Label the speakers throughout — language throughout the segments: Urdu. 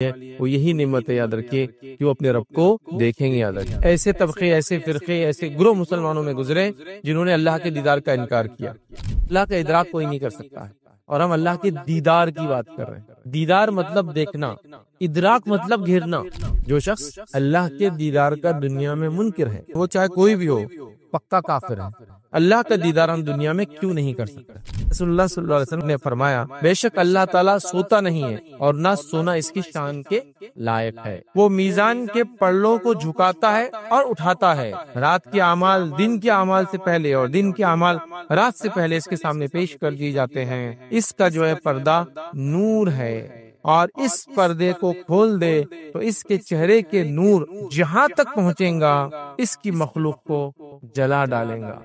Speaker 1: ہے وہ یہی نعمت ہے، یاد رکھیے کہ وہ اپنے رب کو دیکھیں گے۔ یاد رکھیے ایسے طبقے، ایسے فرقے، ایسے گروہ مسلمانوں میں گزرے جنہوں نے اللہ کے دیدار کا انکار کیا۔ اللہ کا ادراک کوئی نہیں کر سکتا ہے، اور ہم اللہ کے دیدار کی بات کر رہے ہیں۔ دیدار مطلب دیکھنا، ادراک مطلب گھیرنا۔ جو شخص اللہ کے دیدار کا دنیا میں منکر ہے، وہ چاہے کوئی بھی ہو، پکا کافر ہے۔ اللہ کا دیدار ہم دنیا میں کیوں نہیں کر سکتے؟ رسول اللہ صلی اللہ علیہ وسلم نے فرمایا، بے شک اللہ تعالیٰ سوتا نہیں ہے اور نہ سونا اس کی شان کے لائق ہے۔ وہ میزان کے پلڑوں کو جھکاتا ہے اور اٹھاتا ہے۔ رات کے اعمال دن کے اعمال سے پہلے اور دن کے اعمال رات سے پہلے اس کے سامنے پیش کر دیے جاتے ہیں۔ اس کا جو ہے پردہ نور ہے، اور اس پردے کو کھول دے تو اس کے چہرے کے نور جہاں تک پہنچیں گا اس کی مخلوق کو جلا ڈالیں گا۔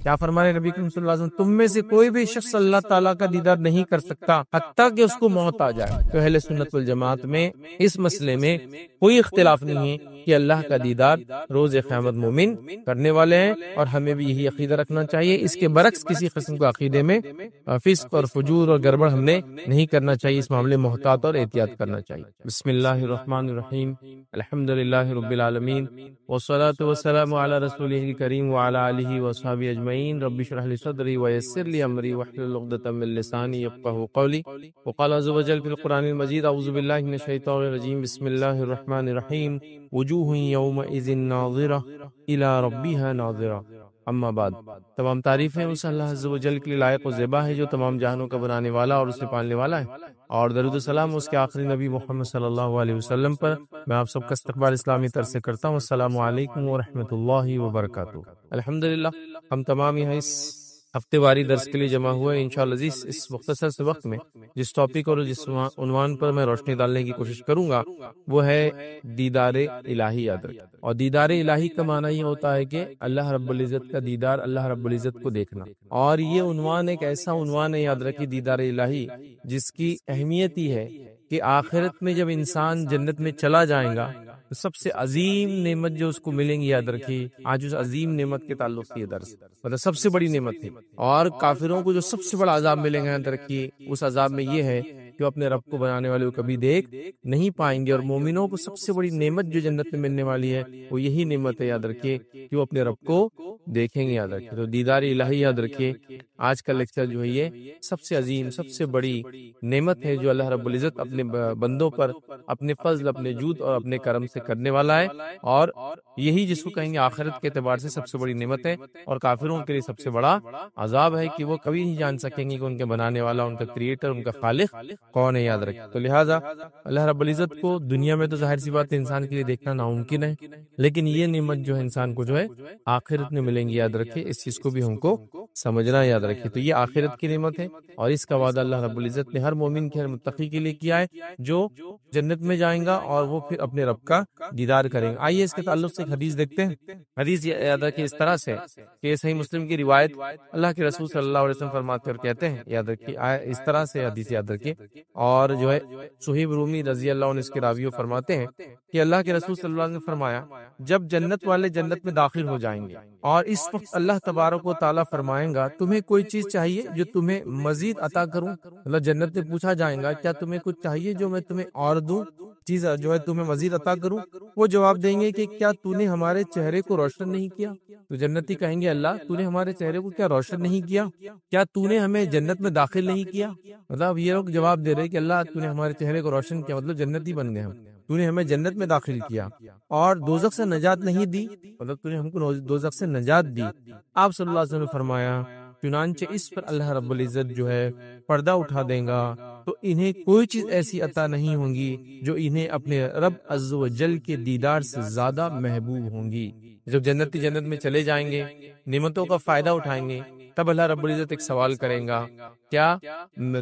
Speaker 1: کیا فرمانے نبی کریم صلی اللہ علیہ وسلم، تم میں سے کوئی بھی شخص اللہ تعالیٰ کا دیدار نہیں کر سکتا حتیٰ کہ اس کو موت آ جائے۔ تو اہل سنت والجماعت میں اس مسئلے میں کوئی اختلاف نہیں ہے کہ اللہ کا دیدار روز قیامت مومن کرنے والے ہیں، اور ہمیں بھی یہی عقیدہ رکھنا چاہیے۔ اس کے برعکس کسی قسم کا عقیدے میں فسق اور فجور اور گڑبڑ ہم نے نہیں کرنا چاہیے۔ اس معاملے میں محتاط اور احتیاط کرنا چاہیے۔ بسم اللہ الرحمن الرحیم، الحمد للہ رب العالمین، والصلاة والسلام علی رسولہ الکریم وعلی آلہ وصحبہ اجمعین۔ رب اشرح لی صدری ویسر لی امری واحلل عقدۃ من لسانی یفقہوا قولی۔ وقال عز وجل فی القرآن المجید، اعوذ باللہ من الشیطان الرجیم، بسم اللہ الرحمن الرحیم، وجوہ یومئذ ناظرہ الی ربها ناظرہ۔ اما بعد، تمام تعریفیں اس اللہ عز و جل کے لیے لائق و زیبا ہے جو تمام جہانوں کا بنانے والا اور اسے پالنے والا ہے، اور درود و سلام اس کے آخری نبی محمد صلی اللہ علیہ وسلم پر۔ میں آپ سب کا استقبال اسلامی طرز سے کرتا ہوں۔ السلام علیکم ورحمۃ اللہ وبرکاتہ۔ الحمدللہ ہم تمام یہاں اس ہفتے واری درس کے لیے جمع ہوئے انشاءاللہ عزیز۔ اس مختصر سے وقت میں جس ٹاپک اور جس عنوان پر میں روشنی ڈالنے کی کوشش کروں گا وہ ہے دیدار الہی۔ یاد رکھیں، اور دیدار الہی کا معنی یہ ہوتا ہے کہ اللہ رب العزت کا دیدار، اللہ رب العزت کو دیکھنا۔ اور یہ عنوان ایک ایسا عنوان ہے، یاد رکھیے، دیدار الہی، جس کی اہمیت یہ ہے کہ آخرت میں جب انسان جنت میں چلا جائے گا تو سب سے عظیم نعمت جو اس کو ملیں گی، یاد رکھیے آج اس عظیم نعمت کے تعلق سے یہ درس مطلب سب سے بڑی نعمت ہے۔ اور کافروں کو جو سب سے بڑا عذاب ملے گا، یاد رکھیے اس عذاب میں یہ ہے کہ وہ اپنے رب کو بنانے والے کو کبھی دیکھ نہیں پائیں گے۔ اور مومنوں کو سب سے بڑی نعمت جو جنت میں ملنے والی ہے وہ یہی نعمت ہے، یاد رکھیے، کہ وہ اپنے رب کو دیکھیں گے۔ یاد رکھیے، تو دیدار الہی یاد رکھیے آج کا لیکچر جو ہے یہ سب سے عظیم، سب سے بڑی نعمت ہے جو اللہ رب العزت اپنے بندوں پر اپنے فضل، اپنے جود اور اپنے کرم سے کرنے والا ہے، اور یہی جس کو کہیں گے آخرت کے اعتبار سے سب سے بڑی نعمت ہے، اور کافروں کے لیے سب سے بڑا عذاب ہے کہ وہ کبھی نہیں جان سکیں گے کہ ان کے بنانے والا، ان کا کریٹر، ان کا خالق کون ہے۔ یاد رکھیں، تو لہٰذا اللہ رب العزت کو دنیا میں تو ظاہر سی بات ہے انسان کے لیے دیکھنا ناممکن ہے، لیکن یہ نعمت جو ہے انسان کو جو ہے آخرت میں ملیں گی۔ یاد رکھیں، اس چیز کو بھی ہم کو سمجھنا ہے۔ یاد رکھیں، تو یہ آخرت کی نعمت ہے، اور اس کا وعدہ اللہ رب العزت نے ہر مومن کے، ہر متقی کے لیے کیا ہے جو جنت میں جائیں گا اور وہ پھر اپنے رب کا دیدار کریں گے۔ آئیے اس کے تعلق سے ایک حدیث دیکھتے ہیں۔ حدیث یاد رکھیں اس طرح سے کہ صحیح مسلم کی روایت، اللہ کے رسول صلی اللہ علیہ وسلم فرماتے اور کہتے ہیں، یاد رکھیے اس طرح سے حدیث یاد رکھیے، اور جو ہے صہیب رومی رضی اللہ عنہ اس کے راویوں فرماتے ہیں کہ اللہ کے رسول صلی اللہ علیہ وسلم نے فرمایا، جب جنت والے جنت میں داخل ہو جائیں گے اور اس وقت اللہ تبارک و تعالیٰ فرمائیں گا، تمہیں کوئی چیز چاہیے جو تمہیں مزید عطا کروں؟ مطلب جنت میں پوچھا جائے گا، کیا تمہیں کچھ چاہیے جو میں تمہیں اور دوں، چیز جو ہے تمہیں مزید عطا کروں؟ وہ جواب دیں گے کہ کیا تو نے ہمارے چہرے کو روشن نہیں کیا؟ تو جنتی کہیں گے، اللہ تو نے ہمارے چہرے کو کیا روشن نہیں کیا؟ کیا تو نے ہمیں جنت میں داخل نہیں کیا؟ مطلب یہ لوگ جواب دے رہے کہ اللہ تو نے ہمارے چہرے کو روشن کیا، مطلب جنتی بن گئے ہم، تو نے ہمیں جنت میں داخل کیا، اور دوزخ سے نجات نہیں دی، مطلب تو نے ہم کو دوزخ سے نجات دی۔ آپ صلی اللہ علیہ وسلم نے فرمایا، چنانچہ اس پر اللہ رب العزت جو ہے پردہ اٹھا دیں گا تو انہیں کوئی چیز ایسی عطا نہیں ہوں گی جو انہیں اپنے رب عز و جل کے دیدار سے زیادہ محبوب ہوں گی۔ جب جنتی جنت میں چلے جائیں گے، نعمتوں کا فائدہ اٹھائیں گے، تب اللہ رب العزت ایک سوال کریں گا، کیا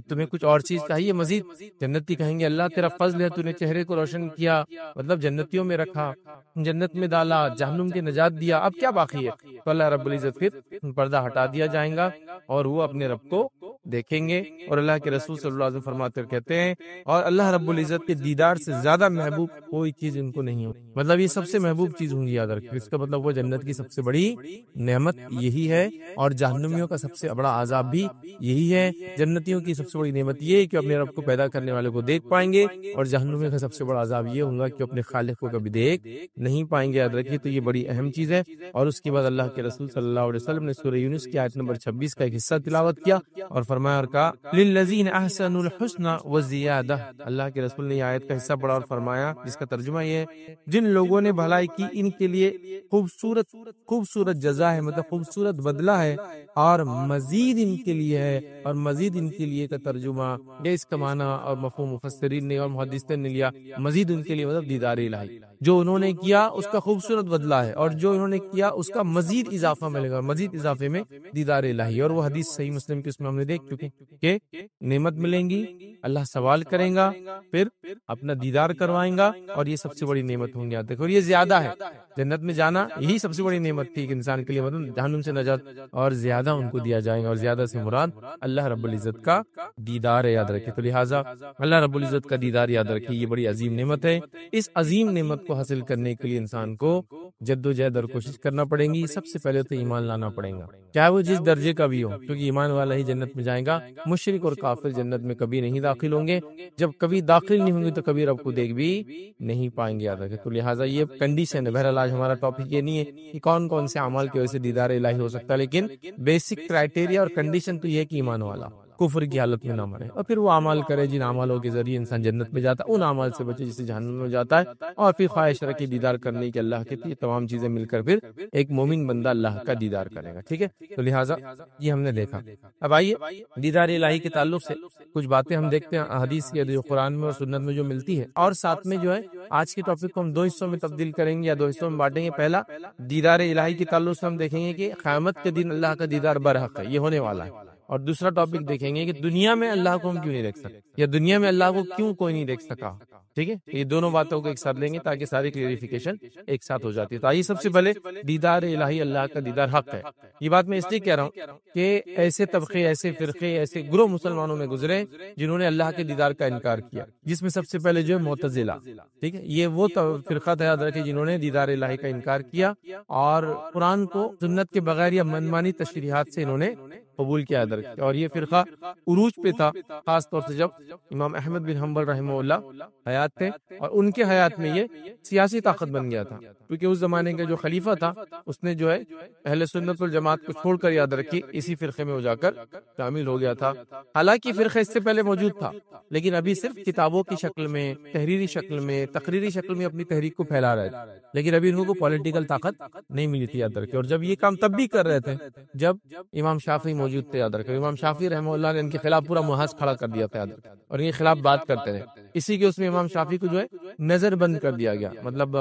Speaker 1: تمہیں کچھ اور چیز چاہیے مزید؟ جنتی کہیں گے، اللہ تیرا فضل ہے، تو نے چہرے کو روشن کیا، مطلب جنتیوں میں رکھا، جنت میں ڈالا، جہنم کی نجات دیا، اب کیا باقی ہے؟ تو اللہ رب العزت پھر پردہ ہٹا دیا جائے گا اور وہ اپنے رب کو دیکھیں گے، اور اللہ کے رسول صلی اللہ علیہ وسلم فرماتے کہتے ہیں، اور اللہ رب العزت کے دیدار سے زیادہ محبوب کوئی چیز ان کو نہیں ہو، مطلب یہ سب سے محبوب چیز ہوں گی۔ یاد رکھیں، اس کا مطلب وہ جنت کی سب سے بڑی نعمت یہی ہے، اور جہنمیوں کا سب سے بڑا عذاب بھی یہی ہے جنتیوں کی سب سے بڑی نعمت یہ ہے کہ اپنے رب کو پیدا کرنے والے کو دیکھ پائیں گے، اور جہنم کا سب سے بڑا عذاب یہ ہوگا کہ اپنے خالق کو کبھی دیکھ نہیں پائیں گے. یاد رکھیے تو یہ بڑی اہم چیز ہے. اور اس کے بعد اللہ کے رسول صلی اللہ علیہ وسلم نے سورہ یونس کی آیت نمبر 26 کا ایک حصہ تلاوت کیا اور فرمایا اور کہا للذین احسنوا الحسنى وزیادہ. اللہ کے رسول نے یہ آیت کا حصہ پڑھا اور فرمایا، جس کا ترجمہ یہ ہے جن لوگوں نے بھلائی کی ان کے لیے خوبصورت جزا ہے، مطلب خوبصورت بدلہ ہے، اور مزید ان کے لیے ہے. اور مزید ان کے لیے کا ترجمہ یہ اس کا معنی اور مفہوم مفسرین نے اور محدثین نے لیا، مزید ان کے لیے مطلب دیدار الہی. جو انہوں نے کیا اس کا خوبصورت بدلہ ہے، اور جو انہوں نے کیا اس کا مزید اضافہ ملے گا، مزید اضافے میں دیدار الہی. اور وہ حدیث صحیح مسلم کی اس میں ہم نے دیکھ چکے کہ نعمت ملیں گی، اللہ سوال کریں گا، پھر اپنا دیدار کروائیں گا، اور یہ سب سے بڑی نعمت ہوں گے. دیکھو یہ زیادہ ہے، جنت میں جانا یہی سب سے بڑی نعمت تھی کہ انسان کے لیے، مطلب جہنم سے نجات، اور زیادہ ان کو دیا جائے گا. اور زیادہ سے مراد اللہ رب العزت کا دیدار ہے. یاد رکھے تو لہٰذا اللہ رب العزت کا دیدار یاد رکھے، یہ بڑی عظیم نعمت ہے. اس عظیم نعمت کو حاصل کرنے کے لیے انسان کو جد و جہد اور کوشش کرنا پڑیں گی. سب سے پہلے تو ایمان لانا پڑے گا، چاہے وہ جس درجے کا بھی ہو، کیونکہ ایمان والا ہی جنت میں جائے گا. مشرک اور کافر جنت میں کبھی نہیں داخل ہوں گے. جب کبھی داخل نہیں ہوں گے تو کبھی رب کو دیکھ بھی نہیں پائیں گے. یاد رکھے تو لہٰذا یہ کنڈیشن ہے. بہرحال آج ہمارا ٹاپک یہ نہیں ہے کہ کون کون سے اعمال کی وجہ سے دیدار الہی ہو سکتا ہے، لیکن بیسک کرائٹیریا اور کنڈیشن تو یہ ہے کہ ایمان والا کفر کی حالت میں نہ مرے، اور پھر وہ اعمال کرے جن اعمالوں کے ذریعے انسان جنت میں جاتا ہے، ان اعمال سے بچے جس سے جہنم میں جاتا ہے. اور پھر خواہش رکھے دیدار کرنے کی اللہ کے، یہ تمام چیزیں مل کر پھر ایک مومن بندہ اللہ کا دیدار کرے گا. ٹھیک ہے، تو لہٰذا یہ ہم نے دیکھا. اب آئیے دیدار الہی کے تعلق سے کچھ باتیں ہم دیکھتے ہیں حدیث کے جو قرآن میں اور سنت میں جو ملتی ہے، اور ساتھ میں جو ہے آج کے ٹاپک کو ہم دو حصوں میں تبدیل کریں گے یا دو حصوں میں بانٹیں گے. پہلا دیدار الہی کے تعلق سے ہم دیکھیں گے کہ قیامت کے دن اللہ کا دیدار برحق ہے، یہ ہونے والا ہے. اور دوسرا ٹاپک دیکھیں گے کہ دنیا میں اللہ کو ہم کیوں نہیں دیکھ سکتے، یا دنیا میں اللہ کو کیوں کوئی نہیں دیکھ سکا. ٹھیک ہے، یہ دونوں باتوں کو ایک ساتھ لیں گے تاکہ ساری کلیریفیکیشن ایک ساتھ ہو جاتی ہے. تو آئیے سب سے پہلے دیدار الہی، اللہ کا دیدار حق ہے. یہ بات میں اس لیے کہہ رہا ہوں کہ ایسے طبقے، ایسے فرقے، ایسے گروہ مسلمانوں میں گزرے جنہوں نے اللہ کے دیدار کا انکار کیا، جس میں سب سے پہلے جو ہے معتزلہ. ٹھیک ہے، یہ وہ فرقہ تھا یاد رکھے جنہوں نے دیدار الہی کا انکار کیا، اور قرآن کو سنت کے بغیر یا منمانی تشریحات سے انہوں نے قبول کیا. اور یہ فرقہ عروج پہ تھا، خاص طور سے جب امام احمد بن حنبل رحمہ اللہ حیات تھے، اور ان کے حیات میں یہ سیاسی طاقت بن گیا تھا، کیونکہ اس زمانے کا جو خلیفہ تھا اس نے جو ہے اہل سنت والجماعت کو چھوڑ کر یاد رکھی اسی فرقے میں ہو جا کر شامل ہو گیا تھا. حالانکہ فرقہ اس سے پہلے موجود تھا، لیکن ابھی صرف کتابوں کی شکل میں، تحریری شکل میں، تقریری شکل میں اپنی تحریک کو پھیلا رہے تھے، لیکن ابھی ان کو پولیٹیکل طاقت نہیں ملی تھی. یاد رکھے، اور جب یہ کام تب بھی کر رہے تھے جب امام شافعی موجود تھے. یاد رکھے امام شافعی رحمہ اللہ نے ان کے خلاف پورا محاذ کھڑا کر دیا تھا، اور ان کے خلاف بات کرتے تھے. اسی کے اس میں امام شافعی کو جو ہے نظر بند کر دیا گیا، مطلب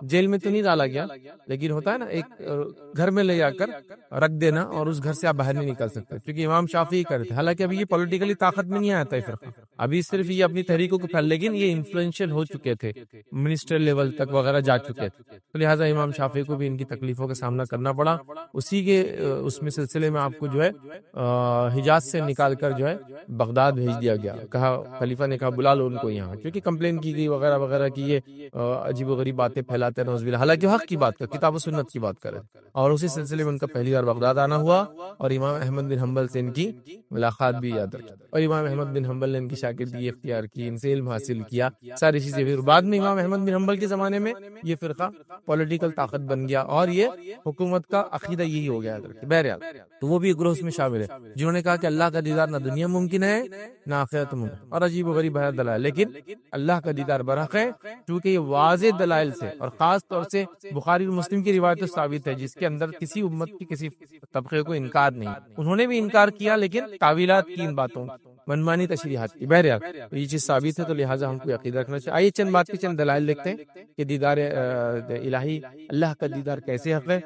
Speaker 1: جیل میں تو نہیں ڈالا گیا، لیکن ہوتا ہے نا ایک گھر میں لے جا کر رکھ دینا، اور اس گھر سے آپ باہر نہیں نکل سکتے، کیونکہ امام شافعی کرتے. حالانکہ ابھی یہ پولیٹیکلی طاقت میں نہیں آیا تھا فرقہ، ابھی صرف یہ اپنی تحریکوں کو پھیل، لیکن یہ انفلوئنشل ہو چکے تھے، منسٹر لیول تک وغیرہ جا چکے تھے. تو لہٰذا امام شافعی کو بھی ان کی تکلیفوں کا سامنا کرنا پڑا. اسی کے اس میں سلسلے میں آپ کو جو ہے حجاز سے نکال کر جو ہے بغداد بھیج دیا گیا. کہا خلیفہ نے کہا بلا لو ان کو یہاں، کیونکہ کمپلین کی گئی وغیرہ وغیرہ کی یہ عجیب و غریب باتیں پھیلاتے ہیں نعوذ باللہ، حالانکہ حق کی بات کر، کتاب و سنت کی بات کرے. اور اسی سلسلے میں ان کا پہلی بار بغداد آنا ہوا، اور امام احمد بن حنبل سے ان کی ملاقات بھی یاد رکھی، اور امام احمد بن حنبل نے ان کی شاگردی اختیار کی، ان سے علم حاصل کیا، ساری چیزیں. پھر بعد میں امام احمد بن حنبل کے زمانے میں یہ فرقہ پولیٹیکل طاقت بن گیا، اور یہ حکومت کا عقیدہ یہی ہو گیا. بہرحال تو وہ بھی گروہ اس میں شامل ہے جنہوں نے کہا کہ اللہ کا دیدار نہ دنیا ممکن ہے نہ آخرت ممکن، اور عجیب و غریب دلائل، لیکن اللہ کا دیدار برحق ہے، کیونکہ یہ واضح دلائل سے، اور خاص طور سے بخاری اور مسلم کی روایت ثابت ہے جس کے اندر کسی امت کی کسی طبقے کو انکار نہیں. انہوں نے بھی انکار کیا، لیکن تعویلات کی ان باتوں منمانی تشریحات کی. بہرحال یہ چیز ثابت ہے، تو لہٰذا ہم کو عقیدہ رکھنا چاہیے. آئیے چند بات کے چند دلائل دیکھتے ہیں کہ دیدار الہی، اللہ کا دیدار کیسے حق ہے.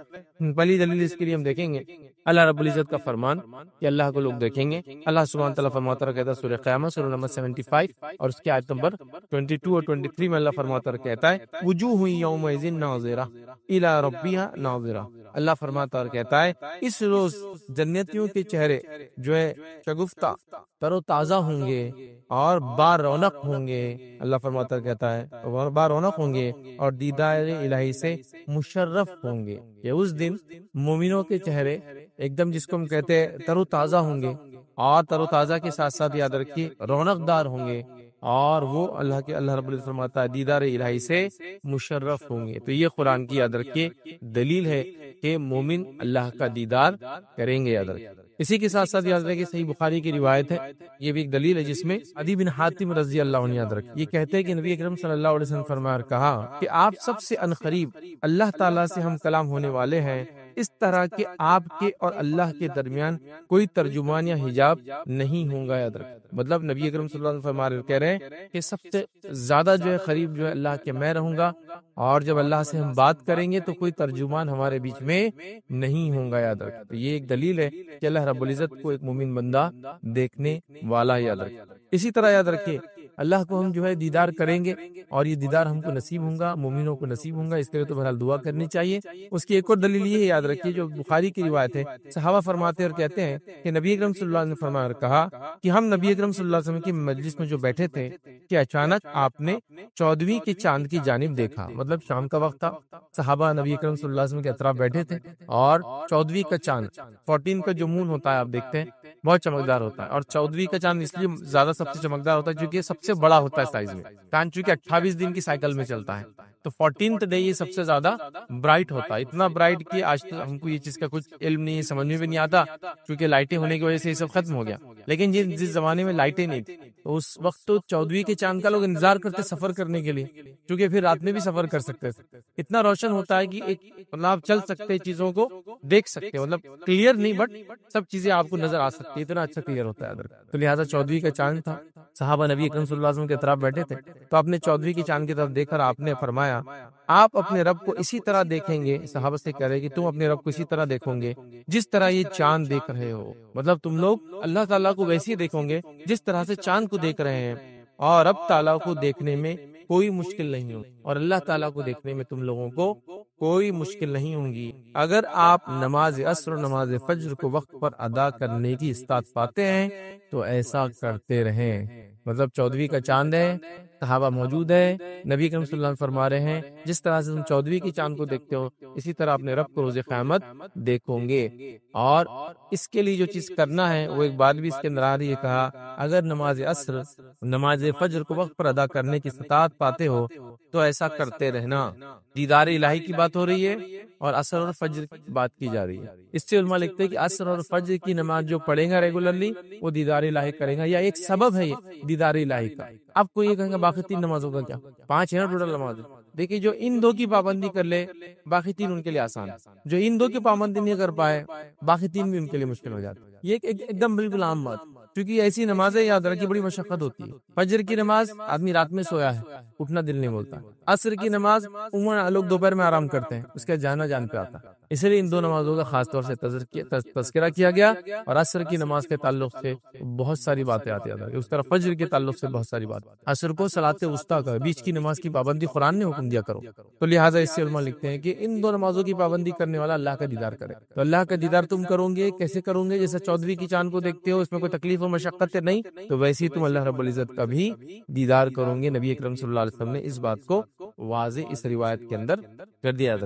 Speaker 1: پہلی دلیل اس کے لیے ہم دیکھیں گے اللہ رب العزت کا فرمان کہ اللہ کو لوگ دیکھیں گے. اللہ سبحانہ تعالیٰ فرماتا ہے، کہتا ہے سورہ قیامت سورہ نمبر 75 اور اس کی آیت نمبر 22 اور 23 میں اللہ فرماتا ہے، کہتا ہے وجوہ یومئذ ناظرہ الی ربہا ناظرہ. اللہ فرماتا اور کہتا ہے اس روز جنتیوں کے چہرے جو ہے شگفتہ، تر و تازہ ہوں گے اور با رونق ہوں گے. اللہ فرماتا کہتا ہے با رونق ہوں گے اور دیدار الہی سے مشرف ہوں گے. یہ اس دن مومنوں کے چہرے ایک دم جس کو ہم کہتے ہیں تر و تازہ ہوں گے، اور تر و تازہ کے ساتھ ساتھ یاد رکھیے رونق دار ہوں گے، اور وہ اللہ رب العزت فرماتا ہے دیدار الہی سے مشرف ہوں گے۔ تو یہ قرآن کی یاد رکھیے دلیل ہے کہ مومن اللہ کا دیدار کریں گے، یاد رکھیے۔ اسی کے ساتھ ساتھ یاد رکھیے صحیح بخاری کی روایت ہے، یہ بھی ایک دلیل ہے، جس میں عدی بن حاتم رضی اللہ عنہ یاد رکھیے یہ کہتے ہیں کہ نبی اکرم صلی اللہ علیہ وسلم فرمایا کہا کہ آپ سب سے عنقریب اللہ تعالیٰ سے ہم کلام ہونے والے ہیں، اس طرح کہ آپ کے اور اللہ کے درمیان کوئی ترجمان یا حجاب نہیں ہوگا، یاد رکھیں۔ مطلب نبی اکرم صلی اللہ علیہ وسلم کہہ رہے ہیں کہ سب سے زیادہ جو ہے قریب جو ہے اللہ کے میں رہوں گا، اور جب اللہ سے ہم بات کریں گے تو کوئی ترجمان ہمارے بیچ میں نہیں ہوگا، یاد رکھیں۔ تو یہ ایک دلیل ہے کہ اللہ رب العزت کو ایک مومن بندہ دیکھنے والا ہے، یاد رکھیں۔ اسی طرح یاد رکھیے اللہ کو ہم جو ہے دیدار کریں گے، اور یہ دیدار ہم کو نصیب ہوں گا، مومنوں کو نصیب ہوں گا، اس کے لیے تو بہرحال دعا کرنی چاہیے۔ اس کی ایک اور دلیل یہ ہے، یاد رکھیے جو بخاری کی روایت ہے، صحابہ فرماتے اور کہتے ہیں کہ نبی اکرم صلی اللہ علیہ وسلم نے فرمایا اور کہا کہ ہم نبی اکرم صلی اللہ علیہ وسلم کی مجلس میں جو بیٹھے تھے کہ اچانک آپ نے 14ویں کے چاند کی جانب دیکھا، مطلب شام کا وقت تھا، صحابہ نبی اکرم صلی اللہ علیہ وسلم کے اطراف بیٹھے تھے، اور 14ویں کا چاند 14 کا جو مون ہوتا ہے آپ دیکھتے ہیں بہت چمکدار ہوتا ہے، اور 14ویں کا چاند اس لیے زیادہ سب سے چمکدار ہوتا ہے کیونکہ یہ سب سے بڑا ہوتا ہے سائز میں، چاند چونکہ 28 دن کی سائیکل میں چلتا ہے، تو 14th ڈے یہ سب سے زیادہ برائٹ ہوتا ہے، اتنا برائٹ کہ آج تک ہم کو یہ چیز کا کچھ علم نہیں، سمجھ میں بھی نہیں آتا، کیونکہ لائٹیں ہونے کی وجہ سے یہ سب ختم ہو گیا۔ لیکن جس زمانے میں لائٹیں نہیں تھی تو اس وقت تو 14ویں کے چاند کا لوگ انتظار کرتے سفر کرنے کے لیے، کیونکہ پھر رات میں بھی سفر کر سکتے تھے، اتنا روشن ہوتا ہے کہ ایک مطلب آپ چل سکتے، چیزوں کو دیکھ سکتے، مطلب کلیئر نہیں بٹ سب چیزیں آپ کو نظر آ سکتی، اتنا اچھا کلیئر ہوتا ہے۔ تو لہٰذا 14ویں کا چاند تھا، صحابہ نبی اکرم صلی اللہ علیہ وسلم کے طرف بیٹھے تھے، تو آپ نے 14ویں کی چاند کی طرف دیکھ کر آپ نے فرمایا آپ اپنے رب کو اسی طرح دیکھیں گے، صحابہ سے کہہ رہے کہ تم اپنے رب کو اسی طرح دیکھو گے جس طرح یہ چاند دیکھ رہے ہو، مطلب تم لوگ اللہ تعالیٰ کو ویسے ہی دیکھو گے جس طرح سے چاند کو دیکھ رہے ہیں، اور رب تعالیٰ کو دیکھنے میں کوئی مشکل نہیں ہو، اور اللہ تعالیٰ کو دیکھنے میں تم لوگوں کو کوئی مشکل نہیں ہوں گی۔ اگر آپ نماز عصر اور نماز فجر کو وقت پر ادا کرنے کی استطاعت پاتے ہیں تو ایسا کرتے رہیں۔ مطلب 14ویں کا چاند ہے، صحابہ موجود ہے، نبی کریم صلی اللہ علیہ وسلم فرما رہے ہیں جس طرح سے تم 14ویں کی چاند کو دیکھتے ہو اسی طرح اپنے رب کو روز قیامت دیکھو گے۔ اور اس کے لیے جو چیز کرنا ہے وہ ایک بات بھی اس کے اندر آ رہی ہے، کہا اگر نماز عصر نماز فجر کو وقت پر ادا کرنے کی استطاعت پاتے ہو تو ایسا کرتے رہنا۔ دیدار الہی کی بات ہو رہی ہے اور عصر اور فجر کی بات کی جا رہی ہے۔ اس سے علماء لکھتے ہیں کہ عصر اور فجر کی نماز جو پڑھے گا ریگولرلی وہ دیدار الہی کرے گا، یا ایک سبب ہے یہ دیدار الہی کا۔ آپ کو یہ کہیں گے باقی 3 نمازوں کا کیا؟ 5 ہے نا ٹوٹل نماز۔ دیکھیے جو ان 2 کی پابندی کر لے باقی 3 ان کے لیے آسان ہے، جو ان 2 کی پابندی نہیں کر پائے باقی 3 بھی ان کے لیے مشکل ہو جاتی ہے۔ یہ ایک دم بالکل عام بات، کیونکہ ایسی نمازیں یاد رکھیں بڑی مشقت ہوتی ہے۔ فجر کی نماز آدمی رات میں سویا ہے، اٹھنا دل نہیں بولتا۔ عصر کی نماز عموماً لوگ دوپہر میں آرام کرتے ہیں، اس کا جانا جان پہ آتا ہے، اس لیے ان 2 نمازوں کا خاص طور سے تذکرہ کیا گیا، اور عصر کی نماز کے تعلق سے بہت ساری باتیں آتی ہیں، اس طرح فجر کے تعلق سے بہت ساری بات۔ عصر کو صلاۃ وسطیٰ کا بیچ کی نماز کی پابندی قرآن نے حکم دیا کرو، تو لہٰذا اس سے علماء لکھتے ہیں کہ ان 2 نمازوں کی پابندی کرنے والا اللہ کا دیدار کرے۔ تو اللہ کا دیدار تم کرو گے کیسے کرو گے؟ جیسے 14ویں کی چاند کو دیکھتے ہو، اس میں کوئی تکلیف و مشقت نہیں، تو ویسے ہی تم اللہ رب العزت کا بھی دیدار کرو گے۔ نبی اکرم صلی اللہ علیہ وسلم نے اس بات کو واضح اس روایت کے اندر کر دیا۔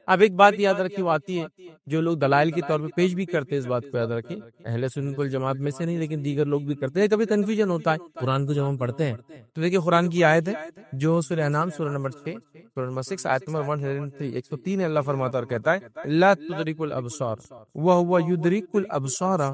Speaker 1: اب ایک بات یاد رکھی وہ آتی ہے جو لوگ دلائل کے طور پہ پیش بھی کرتے ہیں، اس بات کو یاد رکھیں، اہل سنت والجماعت میں سے نہیں لیکن دیگر لوگ بھی کرتے ہیں، کبھی کنفیوژن ہوتا ہے قرآن کو جب ہم پڑھتے ہیں تو دیکھیں قرآن کی آیت ہے جو سورہ انعام سورہ نمبر 6 سورہ نمبر 6 آیت نمبر 103 103 ہے، اللہ فرماتا اور کہتا ہے لا تدرک الابصار وهو يدرك الابصار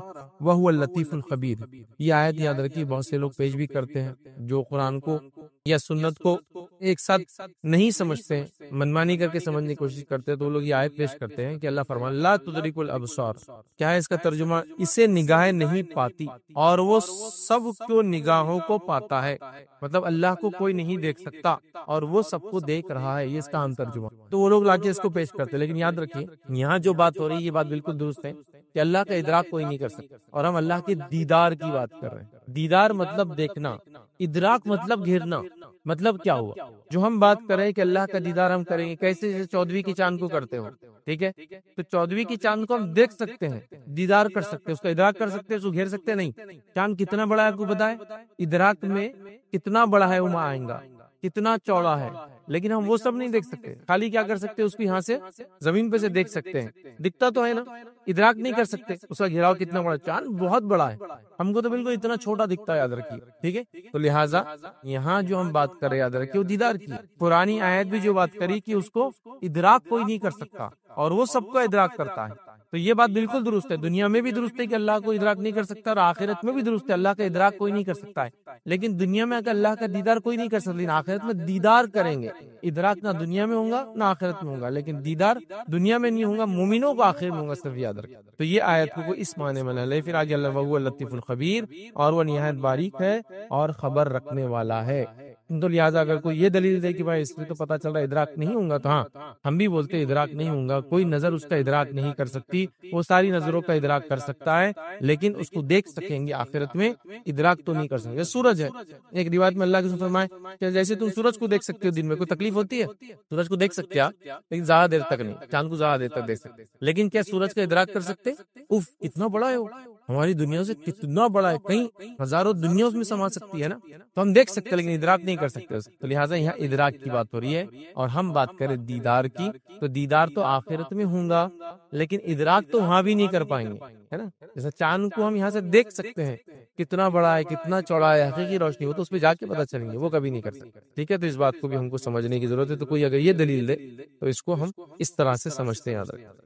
Speaker 1: وهو اللطیف الخبیر۔ یہ آیت یاد رکھیے بہت سے لوگ پیش بھی کرتے ہیں جو قرآن کو یا سنت کو ایک ساتھ نہیں سمجھتے ہیں، منمانی کر کے سمجھنے کی کوشش کرتے ہیں، تو وہ لوگ یہ آیت پیش کرتے ہیں کہ اللہ فرماتا لا تدرک الابصار، کیا ہے اس کا ترجمہ؟ اسے نگاہیں نہیں پاتی اور وہ سب کو نگاہوں کو پاتا ہے، مطلب اللہ کو کوئی نہیں دیکھ سکتا اور وہ سب کو دیکھ رہا ہے، یہ اس کا عام ترجمہ۔ تو وہ لوگ لا کے اس کو پیش کرتے ہیں، لیکن یاد رکھیے یہاں جو بات ہو رہی ہے یہ بات بالکل درست ہے کہ اللہ کا ادراک کوئی نہیں کر سکتا، اور ہم اللہ کے دیدار کی بات کر رہے ہیں۔ دیدار مطلب دیکھنا، ادراک مطلب گھیرنا۔ مطلب کیا ہوا جو ہم بات کر رہے ہیں کہ اللہ کا دیدار ہم کریں گے کیسے؟ جیسے 14ویں کی چاند کو کرتے ہو، ٹھیک ہے، تو 14ویں کی چاند کو ہم دیکھ سکتے ہیں، دیدار کر سکتے ہیں، اس کا ادراک کر سکتے ہیں، اس کو گھیر سکتے نہیں۔ چاند کتنا بڑا ہے آپ کو بتائے، ادراک میں کتنا بڑا ہے وہ آئیں گا، کتنا چوڑا ہے، لیکن ہم وہ سب نہیں دیکھ سکتے. خالی کیا کر سکتے, اس کو یہاں سے زمین پہ سے دیکھ سکتے ہیں, دکھتا تو ہے نا, ادراک نہیں کر سکتے اس کا گھیراؤ کتنا بڑا. چاند بہت بڑا ہے, ہم کو تو بالکل اتنا چھوٹا دکھتا ہے, یاد رکھیے. ٹھیک ہے, تو لہٰذا یہاں جو ہم بات کر رہے ہیں یاد رکھیے وہ دیدار کی. پرانی آیت بھی جو بات کری کہ اس کو ادراک کوئی نہیں کر سکتا اور وہ سب کو ادراک کرتا ہے. تو یہ بات بالکل درست ہے, دنیا میں بھی درست ہے کہ اللہ کو ادراک نہیں کر سکتا, اور آخرت میں بھی درست ہے اللہ کا ادراک کوئی نہیں کر سکتا ہے. لیکن دنیا میں اگر اللہ کا دیدار کوئی نہیں کر سکتا, لیکن آخرت میں دیدار کریں گے. ادراک نہ دنیا میں ہوگا نہ آخرت میں ہوگا, لیکن دیدار دنیا میں نہیں ہوگا, مومنوں کو آخرت میں ہوگا, صرف یاد رکھیں. تو یہ آیت کو اس معنی میں لے. پھر آگے اللہ وہو اللطیف الخبیر, اور وہ نہایت باریک ہے اور خبر رکھنے والا ہے. تو لہٰذا اگر کوئی یہ دلیل دے کہ بھائی اس میں تو پتہ چل رہا ہے ادراک نہیں ہوگا, تو ہاں ہم بھی بولتے ہیں ادراک نہیں ہوگا, کوئی نظر اس کا ادراک نہیں کر سکتی, وہ ساری نظروں کا ادراک کر سکتا ہے لیکن اس کو دیکھ سکیں گے آخرت میں, ادراک تو نہیں کر سکیں گے. سورج ہے, ایک روایت میں اللہ کے رسول فرمائے کہ جیسے تم سورج کو دیکھ سکتے ہو دن میں, کوئی تکلیف ہوتی ہے, سورج کو دیکھ سکتے آپ لیکن زیادہ دیر تک نہیں, چاند کو زیادہ دیر تک دیکھ سکتے, لیکن کیا سورج کا ادراک کر سکتے؟ اف اتنا بڑا ہے وہ, ہماری دنیا سے کتنا بڑا ہے, کئی ہزاروں دنیا اس میں سما سکتی ہے نا, تو ہم دیکھ سکتے لیکن ادراک نہیں کر سکتے. تو لہٰذا یہاں ادراک کی بات ہو رہی ہے, اور ہم بات کریں دیدار کی, تو دیدار تو آخرت میں ہوگا لیکن ادراک تو وہاں بھی نہیں کر پائیں گے, ہے نا. جیسا چاند کو ہم یہاں سے دیکھ سکتے ہیں کتنا بڑا ہے, کتنا چوڑا ہے, حقیقی روشنی ہو تو اس پہ جا کے پتہ چلیں گے, وہ کبھی نہیں کر سکتے. ٹھیک ہے, تو اس بات کو بھی ہم کو سمجھنے کی ضرورت ہے. تو کوئی اگر یہ دلیل دے تو اس کو ہم اس طرح سے سمجھتے ہیں.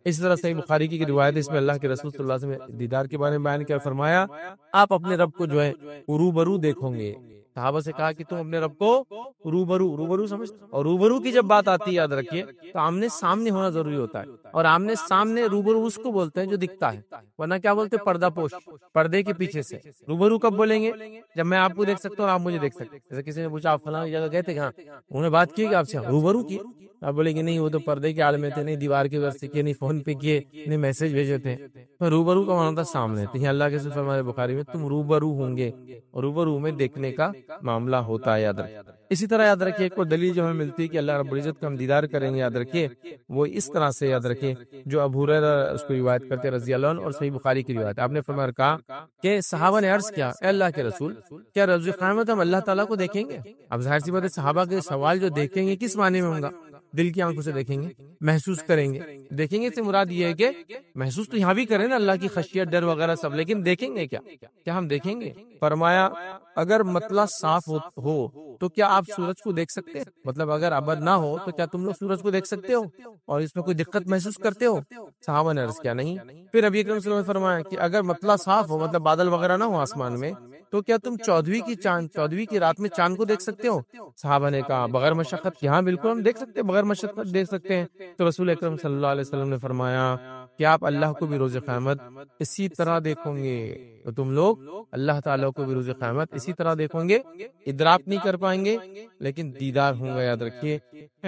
Speaker 1: اس طرح صحیح بخاری کی روایت, اس میں اللہ کے رسول صلی اللہ علیہ وسلم نے دیدار کے بارے میں بیان کیا, فرمایا آپ اپنے رب کو جو ہے روبرو دیکھو گے. صحابہ سے کہا کہ تم اپنے رب کو روبرو سمجھتے, اور روبرو کی جب بات آتی ہے یاد رکھیے تو آمنے سامنے ہونا ضروری ہوتا ہے, اور آمنے سامنے روبرو اس کو بولتے ہیں جو دکھتا ہے, ورنہ کیا بولتے ہیں پردہ پوش, پردے کے پیچھے سے. روبرو کب بولیں گے؟ جب میں آپ کو دیکھ سکتا ہوں اور آپ مجھے دیکھ سکتے. جیسے کسی نے پوچھا آپ فلاں جگہ گئے تھے, ہاں انہوں نے بات کی کہ آپ سے روبرو کی, آپ بولے کہ نہیں وہ تو پردے کے آڑ میں تھے, نہیں دیوار کے وجہ سے کیے, نہیں فون پہ کیے, نہیں میسج بھیجے تھے. روبرو کا معنی تھا سامنے. تو اللہ کے رسول فرماتے بخاری میں تم روبرو ہوں گے, اور روبرو میں دیکھنے کا معاملہ ہوتا ہے, یاد رکھیں. اسی طرح یاد رکھیے ایک اور دلیل جو ہمیں ملتی ہے کہ اللہ رب العزت کا ہم دیدار کریں گے, یاد رکھیے وہ اس طرح سے, یاد رکھیے جو ابو ہریرہ اس کو روایت کرتے رضی اللہ عنہ, اور صحیح بخاری کی روایت. آپ نے فرمایا کہا کہ صحابہ نے عرض کیا, اے اللہ کے رسول کیا روز قیامت ہم اللہ تعالیٰ کو دیکھیں گے؟ اب ظاہر سی بات ہے صحابہ کے سوال جو دیکھیں گے کس معنی میں ہوگا, دل کی آنکھوں سے دیکھیں گے, محسوس کریں گے. دیکھیں گے سے مراد یہ ہے کہ محسوس تو یہاں بھی کریں نا اللہ کی خشیت, ڈر وغیرہ سب, لیکن دیکھیں گے کیا ہم دیکھیں گے؟ فرمایا اگر مطلع صاف ہو تو کیا آپ سورج کو دیکھ سکتے ہیں؟ مطلب اگر ابد نہ ہو تو کیا تم لوگ سورج کو دیکھ سکتے ہو اور اس میں کوئی دقت محسوس کرتے ہو؟ صحابہ نے عرض کیا نہیں. پھر نبی اکرم صلی اللہ علیہ وسلم نے فرمایا کہ اگر مطلع صاف ہو, مطلب بادل وغیرہ نہ ہو آسمان میں, تو کیا تم 14ویں کی رات میں چاند کو دیکھ سکتے ہو؟ صحابہ نے کہا بغیر مشقت کی, ہاں بالکل ہم دیکھ سکتے ہیں, بغیر مشقت دیکھ سکتے ہیں. تو رسول اکرم صلی اللہ علیہ وسلم نے فرمایا کہ آپ اللہ کو بھی روز قیامت اسی طرح دیکھو گے, تو تم لوگ اللہ تعالیٰ کو بھی روز قیامت اسی طرح دیکھو گے, ادراک نہیں کر پائیں گے لیکن دیدار ہوں گا, یاد رکھیے.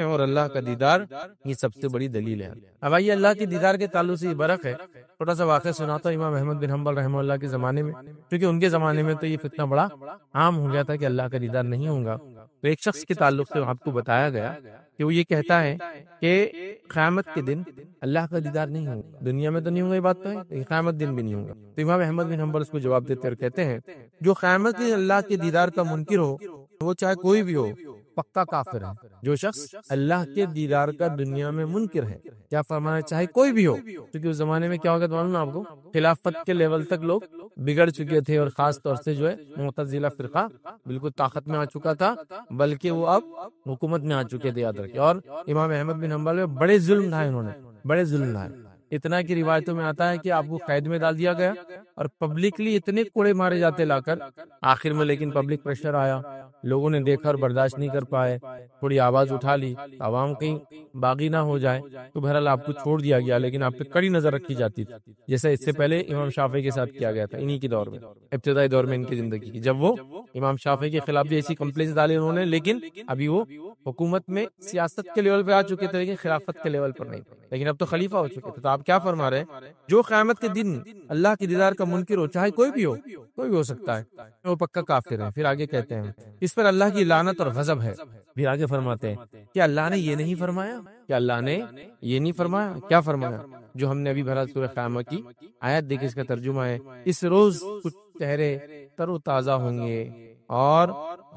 Speaker 1: اور اللہ کا دیدار یہ سب سے بڑی دلیل ہے. اب آئیے اللہ کے دیدار کے تعلق سے یہ برق ہے, چھوٹا سا واقعہ سناتا ہوں. امام احمد بن حنبل رحمہ اللہ کے زمانے میں, کیونکہ ان کے زمانے میں تو یہ فتنہ بڑا عام ہو گیا تھا کہ اللہ کا دیدار نہیں ہوگا, تو ایک شخص کے تعلق سے آپ کو بتایا گیا کہ وہ یہ کہتا ہے کہ قیامت کے دن اللہ کا دیدار نہیں ہوگا. دنیا میں تو نہیں ہوگا یہ بات تو ہے, لیکن قیامت دن بھی نہیں ہوگا. تو امام احمد بن حنبل اس کو جواب دیتے اور کہتے ہیں جو قیامت کے اللہ کے دیدار کا منکر ہو وہ چاہے کوئی بھی ہو پکا کافر ہے. جو شخص اللہ کے دیدار کا دنیا میں منکر ہے, کیا فرمانا, چاہے کوئی بھی ہو, کیونکہ اس زمانے میں کیا ہوگا معلوم ہے آپ کو, خلافت کے لیول تک لوگ بگڑ چکے تھے, اور خاص طور سے جو ہے معتزلہ فرقہ بالکل طاقت میں آ چکا تھا, بلکہ وہ اب حکومت میں آ چکے تھے, یاد رکھیں. اور امام احمد بن حنبل میں بڑے ظلم ڈھائے, انہوں نے بڑے ظلم ڈھائے, اتنا کی روایتوں میں آتا ہے کہ آپ کو قید میں ڈال دیا گیا اور پبلکلی اتنے کوڑے مارے جاتے لا کر آخر میں, لیکن پبلک پریشر آیا, لوگوں نے دیکھا اور برداشت نہیں کر پائے, تھوڑی آواز اٹھا لی, عوام کہیں باغی نہ ہو جائے, تو بہرحال آپ کو چھوڑ دیا گیا, لیکن آپ پہ کڑی نظر رکھی جاتی تھی, جیسا اس سے پہلے امام شافعی کے ساتھ کیا گیا تھا, انہی کے دور میں, ابتدائی دور میں ان کی زندگی کی, جب وہ امام شافعی کے خلاف بھی ایسی کمپلینس ڈالی انہوں نے, لیکن ابھی وہ حکومت میں سیاست کے لیول پہ آ چکے تھے, لیکن خلافت کے لیول پر نہیں, لیکن اب تو خلیفہ ہو چکے تھے. تو آپ کیا فرما رہے ہیں, جو قیامت کے دن اللہ کے دیدار کا منکر ہو, چاہے کوئی بھی ہو سکتا ہے, وہ پکا کافر ہے. پھر آگے کہتے ہیں اس پر اللہ کی لعنت اور غضب ہے. پھر آگے فرماتے ہیں کہ اللہ نے یہ نہیں فرمایا, کہ اللہ نے یہ نہیں فرمایا, کیا فرمایا, جو ہم نے ابھی بھرا سورہ قیامہ کی آیت دیکھیں, اس کا ترجمہ ہے اس روز کچھ چہرے تر و تازہ ہوں گے, اور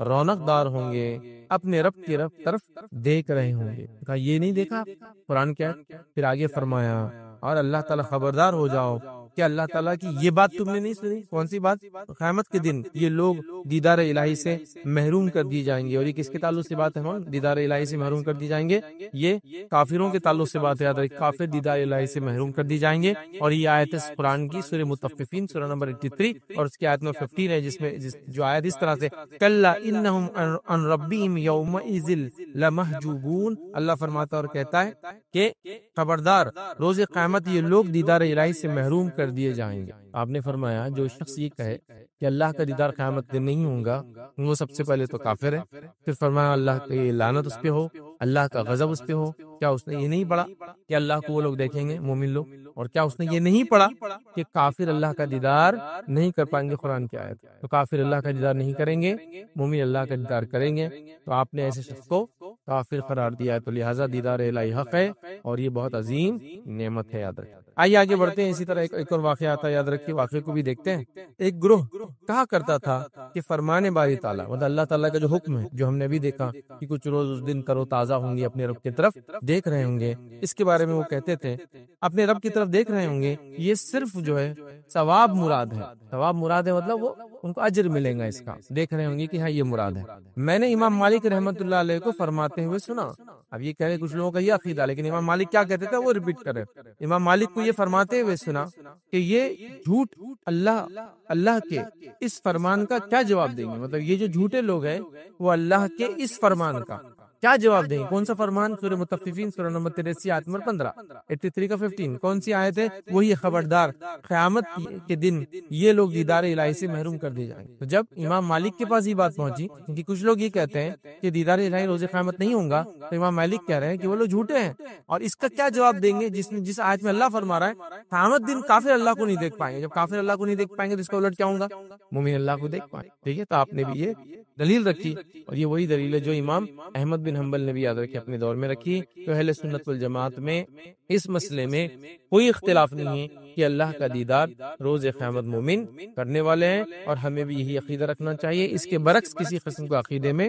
Speaker 1: رونق دار ہوں گے، اپنے رب کی طرف دیکھ رہے ہوں گے۔ کہا یہ نہیں دیکھا قرآن کیا ہے؟ پھر آگے فرمایا اور اللہ تعالیٰ خبردار ہو جاؤ کہ اللہ تعالیٰ کی یہ بات تم نے نہیں سنی۔ کون سی بات؟ قیامت کے دن یہ لوگ دیدار الہی سے محروم کر دی جائیں گے۔ اور یہ کس کے تعلق سے بات ہے؟ دیدار الہی سے محروم کر دی جائیں گے، یہ کافروں کے تعلق سے بات ہے، یاد رکھیں کافر دیدار الہی سے محروم کر دی جائیں گے۔ اور یہ آیت ہے قرآن کی سورہ مطففین سورہ نمبر 83 اور اس کی آیت نمبر 15 ہے، جس میں جو آیت اس طرح سے کلا انہم عن ربہم یومئذ لمحجوبون، اللہ فرماتا اور کہتا ہے کہ خبردار روز قیامت یہ لوگ دیدار الہی سے محروم کر دیے جائیں گے۔ آپ نے فرمایا جو شخص یہ کہے کہ اللہ کا دیدار قیامت دن نہیں ہوگا، وہ سب سے پہلے تو کافر ہے۔ پھر فرمایا اللہ کی لعنت اس پہ ہو، اللہ کا غضب اس پہ ہو۔ کیا اس نے یہ نہیں پڑھا کہ اللہ کو وہ لوگ دیکھیں گے مومن لوگ؟ اور کیا اس نے یہ نہیں پڑھا کہ کافر اللہ کا دیدار نہیں کر پائیں گے؟ قرآن کی آیت تو کافر اللہ کا دیدار نہیں کریں گے، مومن اللہ کا دیدار کریں گے۔ تو آپ نے ایسے شخص کو کافر قرار دیا ہے، تو لہٰذا دیدار الہی حق ہے اور یہ بہت عظیم نعمت ہے، یاد رکھیں۔ آئیے آگے بڑھتے ہیں، اسی طرح ایک اور واقعہ آتا ہے، یاد رکھیے واقعے کو بھی دیکھتے ہیں۔ ایک گروہ کہا کرتا تھا کہ فرمان باری تعالیٰ مطلب اللہ تعالیٰ کا جو حکم ہے، جو ہم نے ابھی دیکھا کہ کچھ روز اس دن کرو تازہ ہوں گے، اپنے رب کی طرف دیکھ رہے ہوں گے، اس کے بارے میں وہ کہتے تھے اپنے رب کی طرف دیکھ رہے ہوں گے، یہ صرف جو ہے ثواب مراد ہے۔ ثواب مراد ہے مطلب وہ ان کو اجر ملے گا اس کا، دیکھ رہے ہوں گے کہ ہاں یہ مراد ہے۔ میں نے امام مالک رحمۃ اللہ علیہ کو فرماتے ہوئے سنا۔ اب یہ کہہ رہے کچھ لوگوں کا یہ عقیدہ، لیکن امام مالک کیا کہتے تھے وہ ریپیٹ کرے۔ امام مالک کو یہ فرماتے ہوئے سنا کہ یہ جھوٹ اللہ کے اس فرمان کا کیا جواب دیں گے؟ مطلب یہ جو جھوٹے لوگ ہیں وہ اللہ کے اس فرمان کا کیا جواب دیں گے؟ کون سا فرمان؟ سورہ مطففین سورہ نمبر 83 آیت نمبر 15 83 کا 15 کون سی آیت ہے؟ وہی خبردار قیامت کے دن یہ لوگ دیدار الہی سے محروم کر دیے جائیں گے۔ تو جب امام مالک کے پاس یہ بات پہنچی، کیونکہ کچھ لوگ یہ کہتے ہیں کہ دیدار الہی روز قیامت نہیں ہوگا، تو امام مالک کہہ رہے ہیں کہ وہ لوگ جھوٹے ہیں، اور اس کا کیا جواب دیں گے جس آیت میں اللہ فرما رہا ہے قیامت دن کافر اللہ کو نہیں دیکھ پائیں گے۔ جب کافر اللہ کو نہیں دیکھ پائیں گے تو اس کا الٹ کیا ہوگا؟ مومن اللہ کو دیکھ پائیں۔ ٹھیک ہے، تو آپ نے بھی یہ دلیل رکھی، اور یہ وہی دلیل ہے جو امام احمد بن حنبل نے بھی یاد رکھی، اپنے دور میں رکھی۔ تو اہل سنت والجماعت میں اس مسئلے میں کوئی اختلاف نہیں ہے کہ اللہ کا دیدار روز قیامت مومن کرنے والے ہیں، اور ہمیں بھی یہی عقیدہ رکھنا چاہیے۔ اس کے برعکس کسی قسم کو عقیدے میں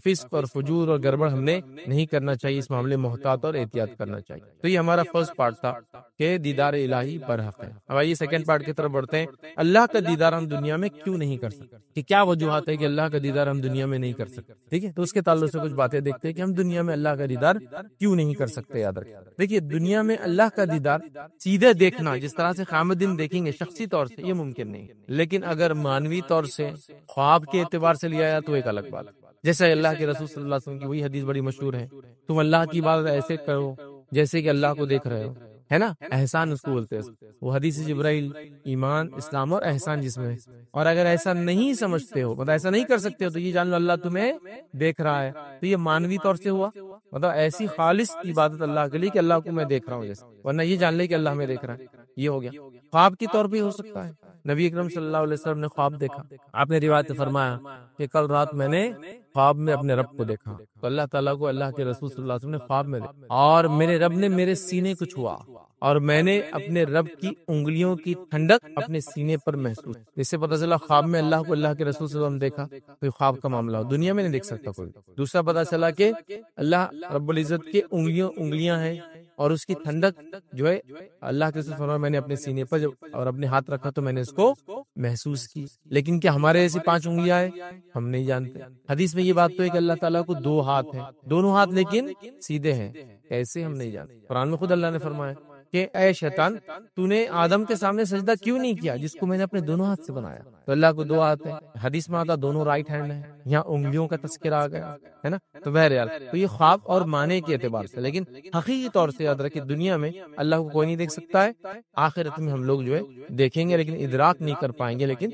Speaker 1: فسق اور فجور اور گڑبڑ ہم نے نہیں کرنا چاہیے، اس معاملے میں محتاط اور احتیاط کرنا چاہیے۔ تو یہ ہمارا فرسٹ پارٹ تھا کہ دیدار الہی برحق ہے۔ اب آئیے سیکنڈ پارٹ کی طرف بڑھتے ہیں، اللہ کا دیدار ہم دنیا میں کیوں نہیں کر سکتے، کہ کیا وجوہات ہے کہ اللہ کا دیدار ہم دنیا میں نہیں کر سکتے۔ ٹھیک ہے، تو اس کے تعلق سے کچھ باتیں دیکھتے ہیں کہ ہم دنیا میں اللہ کا دیدار کیوں نہیں کر سکتے۔ یاد رکھیں، دیکھیے دنیا میں اللہ کا دیدار سیدھے دیکھنا جس طرح سے قیامت دن دیکھیں گے شخصی طور سے، یہ ممکن نہیں، لیکن اگر مانوی طور سے خواب کے اعتبار سے لیا جائے تو ایک الگ بات ہے۔ جیسے اللہ کے رسول صلی اللہ علیہ وسلم کی وہی حدیث بڑی مشہور ہے، تم اللہ کی عبادت ایسے کرو جیسے کہ اللہ کو دیکھ رہے ہو، ہے نا، احسان اس کو بولتے ہیں۔ وہ حدیث جبرائیل ایمان اسلام اور احسان جس میں، اور اگر ایسا نہیں سمجھتے ہو، مطلب ایسا نہیں کر سکتے ہو، تو یہ جان لو اللہ تمہیں دیکھ رہا ہے۔ تو یہ مانوی طور سے ہوا، مطلب ایسی خالص عبادت اللہ کے لیے کہ اللہ کو میں دیکھ رہا ہوں جیسے، ورنہ یہ جان لے کہ اللہ ہمیں دیکھ رہا ہے، یہ ہو گیا۔ خواب کی طور پہ ہو سکتا ہے، نبی اکرم صلی اللہ علیہ وسلم نے خواب دیکھا، آپ نے روایت میں فرمایا کہ کل رات میں نے خواب میں اپنے رب کو دیکھا، تو اللہ تعالیٰ کو اللہ کے رسول صلی اللہ علیہ وسلم نے خواب میں دیکھا، اور میرے رب نے میرے سینے کو چھوا، اور میں نے اپنے رب کی انگلیوں کی ٹھنڈک اپنے سینے پر محسوس۔ اس سے پتہ چلا خواب میں اللہ کو اللہ کے رسول صلی اللہ علیہ وسلم دیکھا، تو خواب کا معاملہ ہو، دنیا میں نہیں دیکھ سکتا کوئی۔ دوسرا پتہ چلا کہ اللہ رب العزت کے انگلیاں ہیں، اور اس کی ٹھنڈک جو ہے اللہ کے رسول فرمایا میں نے اپنے سینے پر اور اپنے ہاتھ رکھا تو میں نے اس کو محسوس کی۔ لیکن کیا ہمارے ایسی 5 انگلیاں ہیں؟ ہم نہیں جانتے۔ حدیث میں یہ بات تو ہے کہ اللہ تعالیٰ کو 2 ہاتھ ہیں، دونوں ہاتھ لیکن سیدھے ہیں، کیسے ہم نہیں جانتے۔ قرآن میں خود اللہ نے فرمایا کہ اے شیطان تو نے آدم کے سامنے سجدہ کیوں نہیں کیا جس کو میں نے اپنے دونوں ہاتھ سے بنایا؟ تو اللہ کو 2 ہاتھ ہیں، حدیث میں آتا دونوں رائٹ ہینڈ ہیں، یہاں انگلیوں کا تذکرہ آ گیا ہے نا۔ تو بہرحال تو یہ خواب اور معنی کے اعتبار سے، لیکن حقیقی طور سے یاد رکھیں دنیا میں اللہ کو کوئی نہیں دیکھ سکتا ہے، آخرت میں ہم لوگ جو ہے دیکھیں گے لیکن ادراک نہیں کر پائیں گے، لیکن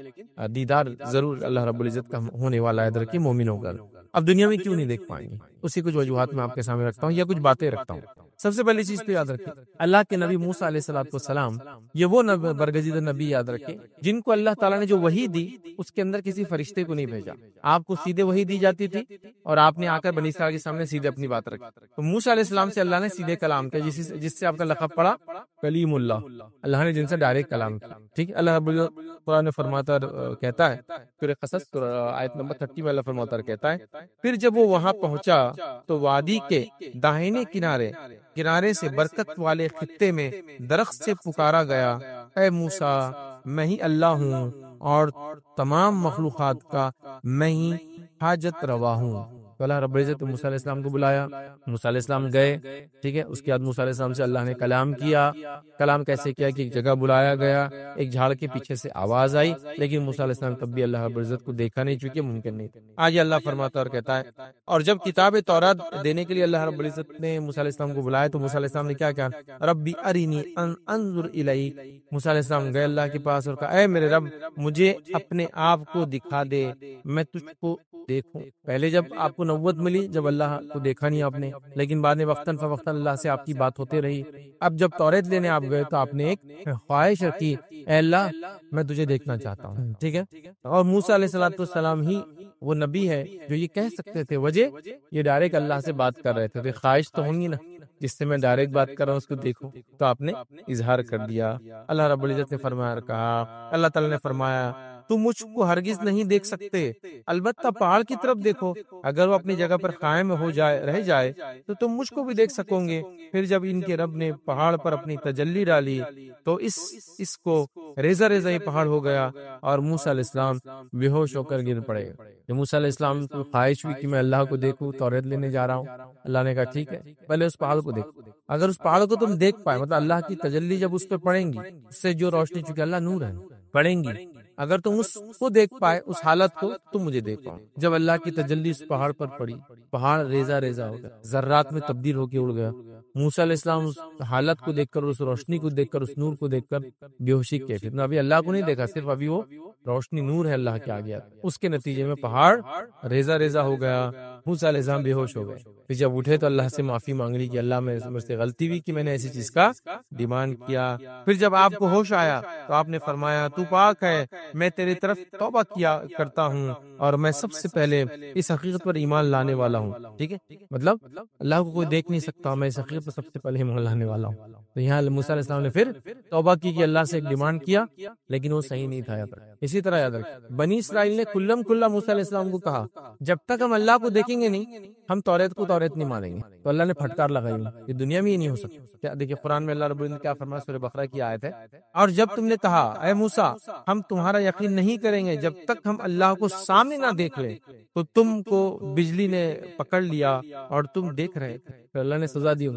Speaker 1: دیدار ضرور اللہ رب العزت کا ہونے والا ہے، یاد رکھیں مومنوں کا۔ اب دنیا میں کیوں نہیں دیکھ پائیں گے، اسی کچھ وجوہات میں آپ کے سامنے رکھتا ہوں یا کچھ باتیں رکھتا ہوں۔ سب سے پہلی چیز تو یاد رکھیں اللہ کے نبی موسیٰ علیہ السلام یہ وہ برگزیدہ نبی یاد رکھیں جن کو اللہ تعالیٰ نے جو وحی دی اس کے اندر کسی فرشتے کو نہیں بھیجا. آپ کو سیدھے وحی دی جاتی تھی اور آپ نے آ کر بنی اسرائیل کے سامنے سیدھے اپنی بات رکھی. تو موسیٰ علیہ السلام سے اللہ نے سیدھے کلام کیا, جس سے آپ کا لقب پڑا کلیم اللہ. اللہ نے جن سے ڈائریکٹ کلام کیا. ٹھیک ہے, اللہ رب قرآن میں فرماتا کہتا ہے سورہ قصص آیت نمبر 30 میں اللہ فرماتا کہتا ہے پھر جب وہ وہاں پہنچا تو وادی کے داہنے کنارے سے برکت والے خطے میں درخت سے پکارا گیا, اے موسیٰ میں ہی اللہ ہوں اور تمام مخلوقات کا میں ہی حاجت روا ہوں. تو اللہ رب العزت موسیٰ علیہ السلام کو بلایا, موسیٰ علیہ السلام گئے. ٹھیک ہے, اس کے بعد موسیٰ علیہ السلام سے اللہ نے کلام کیا. کلام کیسے کیا کہ ایک جگہ بلایا گیا, ایک جھاڑ کے پیچھے سے آواز آئی, لیکن موسیٰ علیہ السلام تب بھی اللہ رب العزت کو دیکھا نہیں, چونکہ ممکن نہیں تھا. آج اللہ فرماتا اور کہتا ہے اور جب کتاب تورات دینے کے لیے اللہ رب العزت نے موسیٰ علیہ السلام کو بلایا تو موسیٰ علیہ السلام نے کیا کہا, ربی ارینی انظر الیک. موسیٰ علیہ السلام گئے اللہ کے پاس اور کہا, اے میرے رب مجھے اپنے آپ کو دکھا دے, میں تجھ کو دیکھوں. پہلے جب آپ کو نبوت ملی جب اللہ کو دیکھا نہیں آپ نے, لیکن بعد میں وقتاً فوقتاً اللہ سے آپ کی بات ہوتے رہی. اب جب توریت لینے آپ گئے تو آپ نے ایک خواہش رکھی, اے اللہ میں تجھے دیکھنا چاہتا ہوں. ٹھیک ہے, اور موسیٰ علیہ السلام ہی وہ نبی ہے جو یہ کہہ سکتے تھے, وجہ یہ ڈائریکٹ اللہ سے بات کر رہے تھے. خواہش تو ہوں گی نا, جس سے میں ڈائریکٹ بات کر رہا ہوں اس کو دیکھوں, تو آپ نے اظہار کر دیا. اللہ رب العزت نے فرمایا, کہا اللہ تعالیٰ نے فرمایا تم مجھ کو ہرگز نہیں دیکھ سکتے, البتہ پہاڑ کی طرف دیکھو, اگر وہ اپنی جگہ پر قائم رہ جائے تو تم مجھ کو بھی دیکھ سکو گے. پھر جب ان کے رب نے پہاڑ پر اپنی تجلی ڈالی تو اس کو ریزہ یہ پہاڑ ہو گیا اور موسیٰ علیہ السلام بے ہوش ہو کر گر پڑے. جب موسیٰ علیہ السلام کو خواہش ہوئی کہ میں اللہ کو دیکھوں, توریت لینے جا رہا ہوں, اللہ نے کہا ٹھیک ہے پہلے اس پہاڑ کو دیکھو. اگر اس پہاڑ کو تم دیکھ پائے, مطلب اللہ کی تجلی جب اس پہ پڑیں گی, اس سے جو روشنی, چونکہ اللہ نور ہے, پڑیں گی, اگر تم اس کو دیکھ پائے اس حالت کو تم مجھے دیکھ پاؤ. جب اللہ کی تجلی اس پہاڑ پر پڑی, پہاڑ ریزہ ہو گیا, ذرات میں تبدیل ہو کے اڑ گیا. موسیٰ علیہ السلام اس حالت کو دیکھ کر, اس روشنی کو دیکھ کر, اس نور کو دیکھ کر بے ہوشی کے, پھر ابھی اللہ کو نہیں دیکھا, صرف ابھی وہ روشنی نور ہے اللہ کے آگے. اس کے نتیجے میں پہاڑ ریزہ ہو گیا, موسیٰ علیہ السلام بے ہوش ہو گئے. پھر جب اٹھے تو اللہ سے معافی مانگ لی کہ اللہ مجھ سے غلطی ہوئی کہ میں نے ایسی چیز کا ڈیمانڈ کیا. پھر جب آپ کو ہوش آیا تو آپ نے فرمایا تو پاک ہے, میں تیری طرف توبہ کیا کرتا ہوں اور میں سب سے پہلے اس حقیقت پر ایمان لانے والا ہوں. ٹھیک ہے, مطلب اللہ کو کوئی دیکھ نہیں سکتا, میں اس حقیقت پر سب سے پہلے ایمان لانے والا ہوں. تو یہاں موسیٰ علیہ السلام نے پھر توبہ کی کہ اللہ سے ایک ڈیمانڈ کیا, لیکن وہ صحیح نہیں تھا. اسی طرح یاد رکھیں بنی اسرائیل نے کھلا موسیٰ علیہ السلام کو کہا, جب تک ہم اللہ کو دیکھیں گے نہیں ہم توریت نہیں مانیں گے. تو اللہ نے پھٹکار لگائی, یہ دنیا میں یہ نہیں ہو سکتا. دیکھیے قرآن میں اللہ رب العزت نے کیا فرمایا, سورہ بقرہ کی آیت ہے, اور جب تم نے کہا اے موسیٰ ہم تمہارا یقین نہیں کریں گے جب تک ہم اللہ کو سامنے نہ دیکھ لیں, تو تم کو بجلی نے پکڑ لیا اور تم دیکھ رہے تھے. تو اللہ نے سزا دی,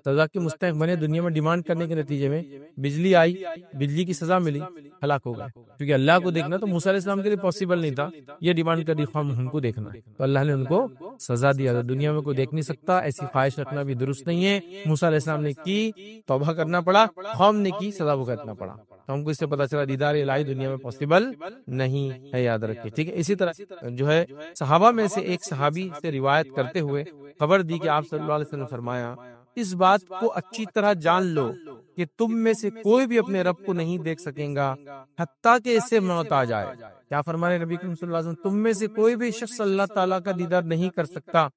Speaker 1: سزا کے مستحق بنے. دنیا میں ڈیمانڈ کرنے کے نتیجے میں بجلی آئی, بجلی کی سزا ملی, ہلاک ہو گئے. کیونکہ اللہ کو دیکھنا تو موسیٰ علیہ السلام کے لیے پاسبل نہیں تھا, یہ ڈیمانڈ کر دی ہم ان کو دیکھنا, تو اللہ نے ان کو سزا دیا. دنیا میں کوئی دیکھ نہیں سکتا, ایسی خواہش رکھنا بھی درست نہیں ہے. موسیٰ علیہ السلام نے کی, توبہ کرنا پڑا, قوم نے کی, سزا بھگتنا پڑا. تو ہم کو اس سے پتا چلا دیدار الہی دنیا میں پاسبل نہیں ہے, یاد رکھیے. ٹھیک ہے, اسی طرح جو ہے صحابہ میں سے ایک صحابی سے روایت کرتے ہوئے خبر دی کہ آپ صلی اللہ علیہ وسلم نے فرمایا, اس بات کو اچھی طرح جان لو کہ تم میں سے کوئی بھی اپنے رب کو نہیں دیکھ سکیں گا حتیٰ کہ اس سے موت آ جائے. کیا فرمانے نبی کریم صلی اللہ علیہ وسلم, تم میں سے کوئی بھی شخص اللہ تعالیٰ کا دیدار نہیں کر سکتا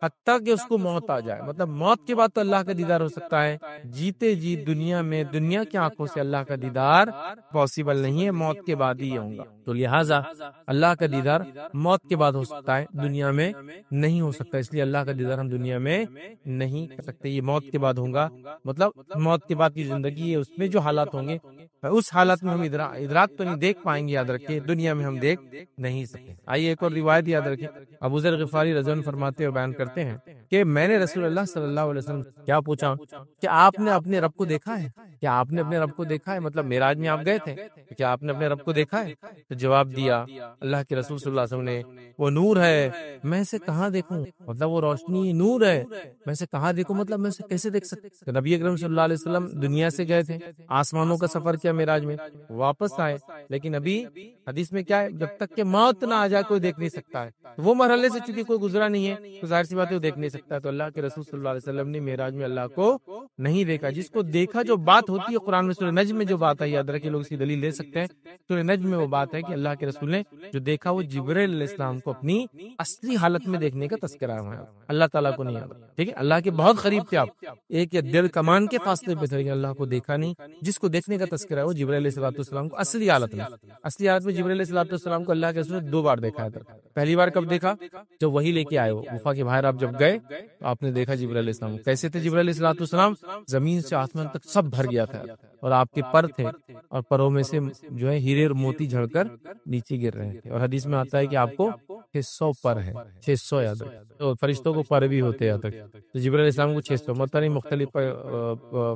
Speaker 1: حتیٰ کہ اس کو موت آ جائے. مطلب موت کے بعد تو اللہ کا دیدار ہو سکتا ہے, جیتے جی دنیا میں دنیا کی آنکھوں سے اللہ کا دیدار پاسبل نہیں ہے, موت کے بعد ہی ہوگا. تو لہٰذا اللہ کا دیدار موت کے بعد ہو سکتا ہے, دنیا میں نہیں ہو سکتا. اس لیے اللہ کا دیدار ہم دنیا میں نہیں کر سکتے, یہ موت کے بعد ہوگا. مطلب موت کے بعد کی زندگی ہے, اس میں جو حالات ہوں گے اس حالات میں ہم ادراک تو نہیں دیکھ پائیں گے, یاد رکھیں دنیا میں ہم دیکھ نہیں سکتے. آئیے ایک اور روایت یاد رکھیں, ابو ذر غفاری رضی اللہ عنہ فرماتے ہوئے بیان کرتے ہیں کہ میں نے رسول اللہ صلی اللہ علیہ وسلم کیا پوچھا کہ آپ نے اپنے رب کو دیکھا ہے, کیا آپ نے اپنے رب کو دیکھا ہے, مطلب معراج میں آپ گئے تھے, کیا آپ نے اپنے رب کو دیکھا ہے؟ تو جواب دیا اللہ کے رسول صلی اللہ علیہ وسلم نے, وہ نور ہے, میں اسے کہاں دیکھوں, مطلب وہ روشنی نور ہے, میں اسے کہاں دیکھوں, مطلب میں اسے کیسے دیکھ سکتا. نبی اکرم صلی اللہ علیہ وسلم دنیا سے گئے تھے, آسمانوں کا سفر کیا معراج میں, واپس آئے, لیکن ابھی حدیث میں کیا ہے, جب تک کہ موت نہ آ جائے کوئی دیکھ نہیں سکتا ہے. وہ مرحلے سے چونکہ کوئی گزرا نہیں ہے تو ظاہر سی بات ہے وہ دیکھ نہیں سکتا ہے. تو اللہ کے رسول صلی اللہ علیہ وسلم نے معراج میں اللہ کو نہیں دیکھا. جس کو دیکھا جو بات ہوتی ہے قرآن میں سورہ نجم میں جو بات ہے، یاد رکھے لوگ اسی دلیل لے سکتے ہیں. سورہ نجم میں وہ بات ہے کہ اللہ کے رسول نے جو دیکھا وہ جبرائیل علیہ السلام کو اپنی اصلی حالت میں دیکھنے کا تذکرہ ہے، اللہ تعالیٰ کو نہیں آتا. ٹھیک ہے، اللہ کے بہت قریب تھے آپ، ایک یا ڈیڑھ کمان کے فاصلے پہ تھے، اللہ کو دیکھا نہیں. جس کو دیکھنے کا تذکرہ ہے وہ جبرائیل علیہ السلام کو اصلی حالت میں جبرائیل علیہ السلام کو اللہ کے رسول نے 2 بار دیکھا ہے. پہلی بار کب دیکھا؟ جب وہی لے کے آئے ہو غفا کے باہر، آپ جب گئے تو آپ نے دیکھا جبرائیل علیہ السلام. کیسے تھے جبرائیل علیہ السلام؟ زمین سے آسمان تک سب بھر گیا تھا، اور آپ کے پر تھے، اور پروں میں سے جو ہے ہیرے اور موتی جھڑ کر نیچے گر رہے تھے. اور حدیث میں آتا ہے کہ آپ کو 600 پر ہے، 600 یاد رکھ. تو فرشتوں کو پر بھی ہوتے یاد رکھ. تو جبرائیل علیہ السلام کو 600 مطلب نہیں، مختلف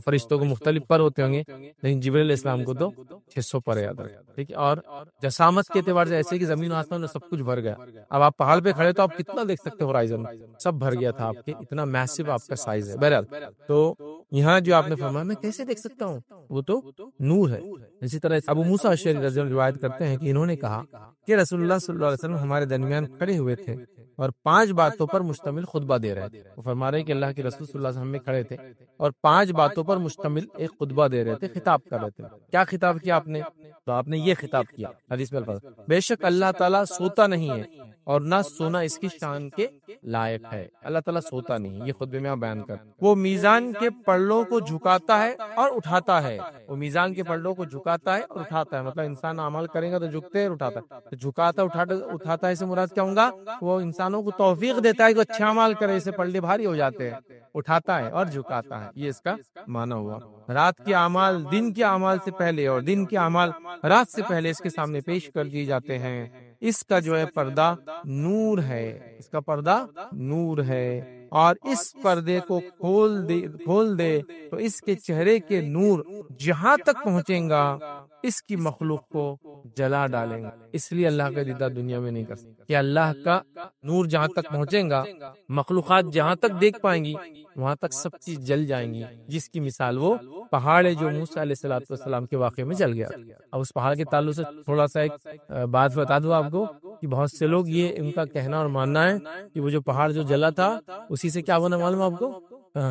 Speaker 1: فرشتوں کو مختلف پر ہوتے ہوں گے، لیکن جبرائیل علیہ السلام کو تو 600 پر یاد رکھ. ٹھیک ہے، اور جسامت کے اعتبار سے ایسے کہ زمین و آسمان میں سب کچھ بھر گیا. اب آپ پہاڑ پہ کھڑے تو آپ کتنا دیکھ سکتے ہو، ہورائزن سب بھر گیا تھا آپ کے، اتنا میسو آپ کا سائز ہے. بہرحال تو یہاں جو آپ نے فرمایا میں کیسے دیکھ سکتا ہوں، وہ تو نور ہے. اسی طرح ابو موسیٰ اشعری رضی اللہ عنہ روایت کرتے ہیں کہ انہوں نے کہا کہ رسول اللہ صلی اللہ علیہ وسلم ہمارے درمیان کھڑے ہوئے تھے اور 5 باتوں پر مشتمل خطبہ دے رہے تھے. وہ فرما رہے ہیں کہ اللہ کے رسول صلی اللہ علیہ وسلم میں کھڑے تھے اور 5 باتوں پر مشتمل ایک خطبہ دے رہے تھے، خطاب کر رہے تھے. کیا خطاب کیا آپ نے؟ تو آپ نے یہ خطاب کیا، حدیث میں الفاظ: بے شک اللہ تعالیٰ سوتا نہیں ہے اور نہ سونا اس کی شان کے لائق ہے. اللہ تعالیٰ سوتا نہیں، یہ خطبے میں آپ بیان کر. وہ میزان کے پلڑوں کو جھکاتا ہے اور اٹھاتا ہے. وہ میزان کے پلڑوں کو جھکاتا ہے اور اٹھاتا ہے، مطلب انسان عمل کرے گا تو جھکتے ہے اور اٹھاتا ہے. جھکاتا اٹھاتا ہے اس سے مراد کیا ہوگا؟ وہ انسانوں کو توفیق دیتا ہے کہ اچھا عمل کرے، اسے پلڑے بھاری ہو جاتے ہیں. اٹھاتا ہے اور جھکاتا ہے، یہ اس کا معنی ہوا. رات کے اعمال دن کے اعمال سے پہلے اور دن کے اعمال رات سے پہلے اس کے سامنے پیش کر دیے جاتے ہیں. اس کا جو ہے پردہ نور ہے، اس کا پردہ نور ہے، اور اس پردے کو کھول دے تو اس کے چہرے کے نور جہاں تک پہنچیں گا اس کی مخلوق کو جلا ڈالیں گا. اس لیے اللہ کا دیدار دنیا میں نہیں کر سکتا کہ اللہ کا نور جہاں تک پہنچیں گا، مخلوقات جہاں تک دیکھ پائیں گی وہاں تک سب چیز جل جائیں گی. جس کی مثال وہ پہاڑ ہے جو موسیٰ علیہ السلام کے واقعے میں جل گیا. اب اس پہاڑ کے تعلق سے تھوڑا سا ایک بات بتا دوں آپ کو کہ بہت سے لوگ یہ ان کا کہنا اور ماننا ہے کہ وہ جو پہاڑ جو جلا تھا اسی سے کیا بنا معلوم آپ کو؟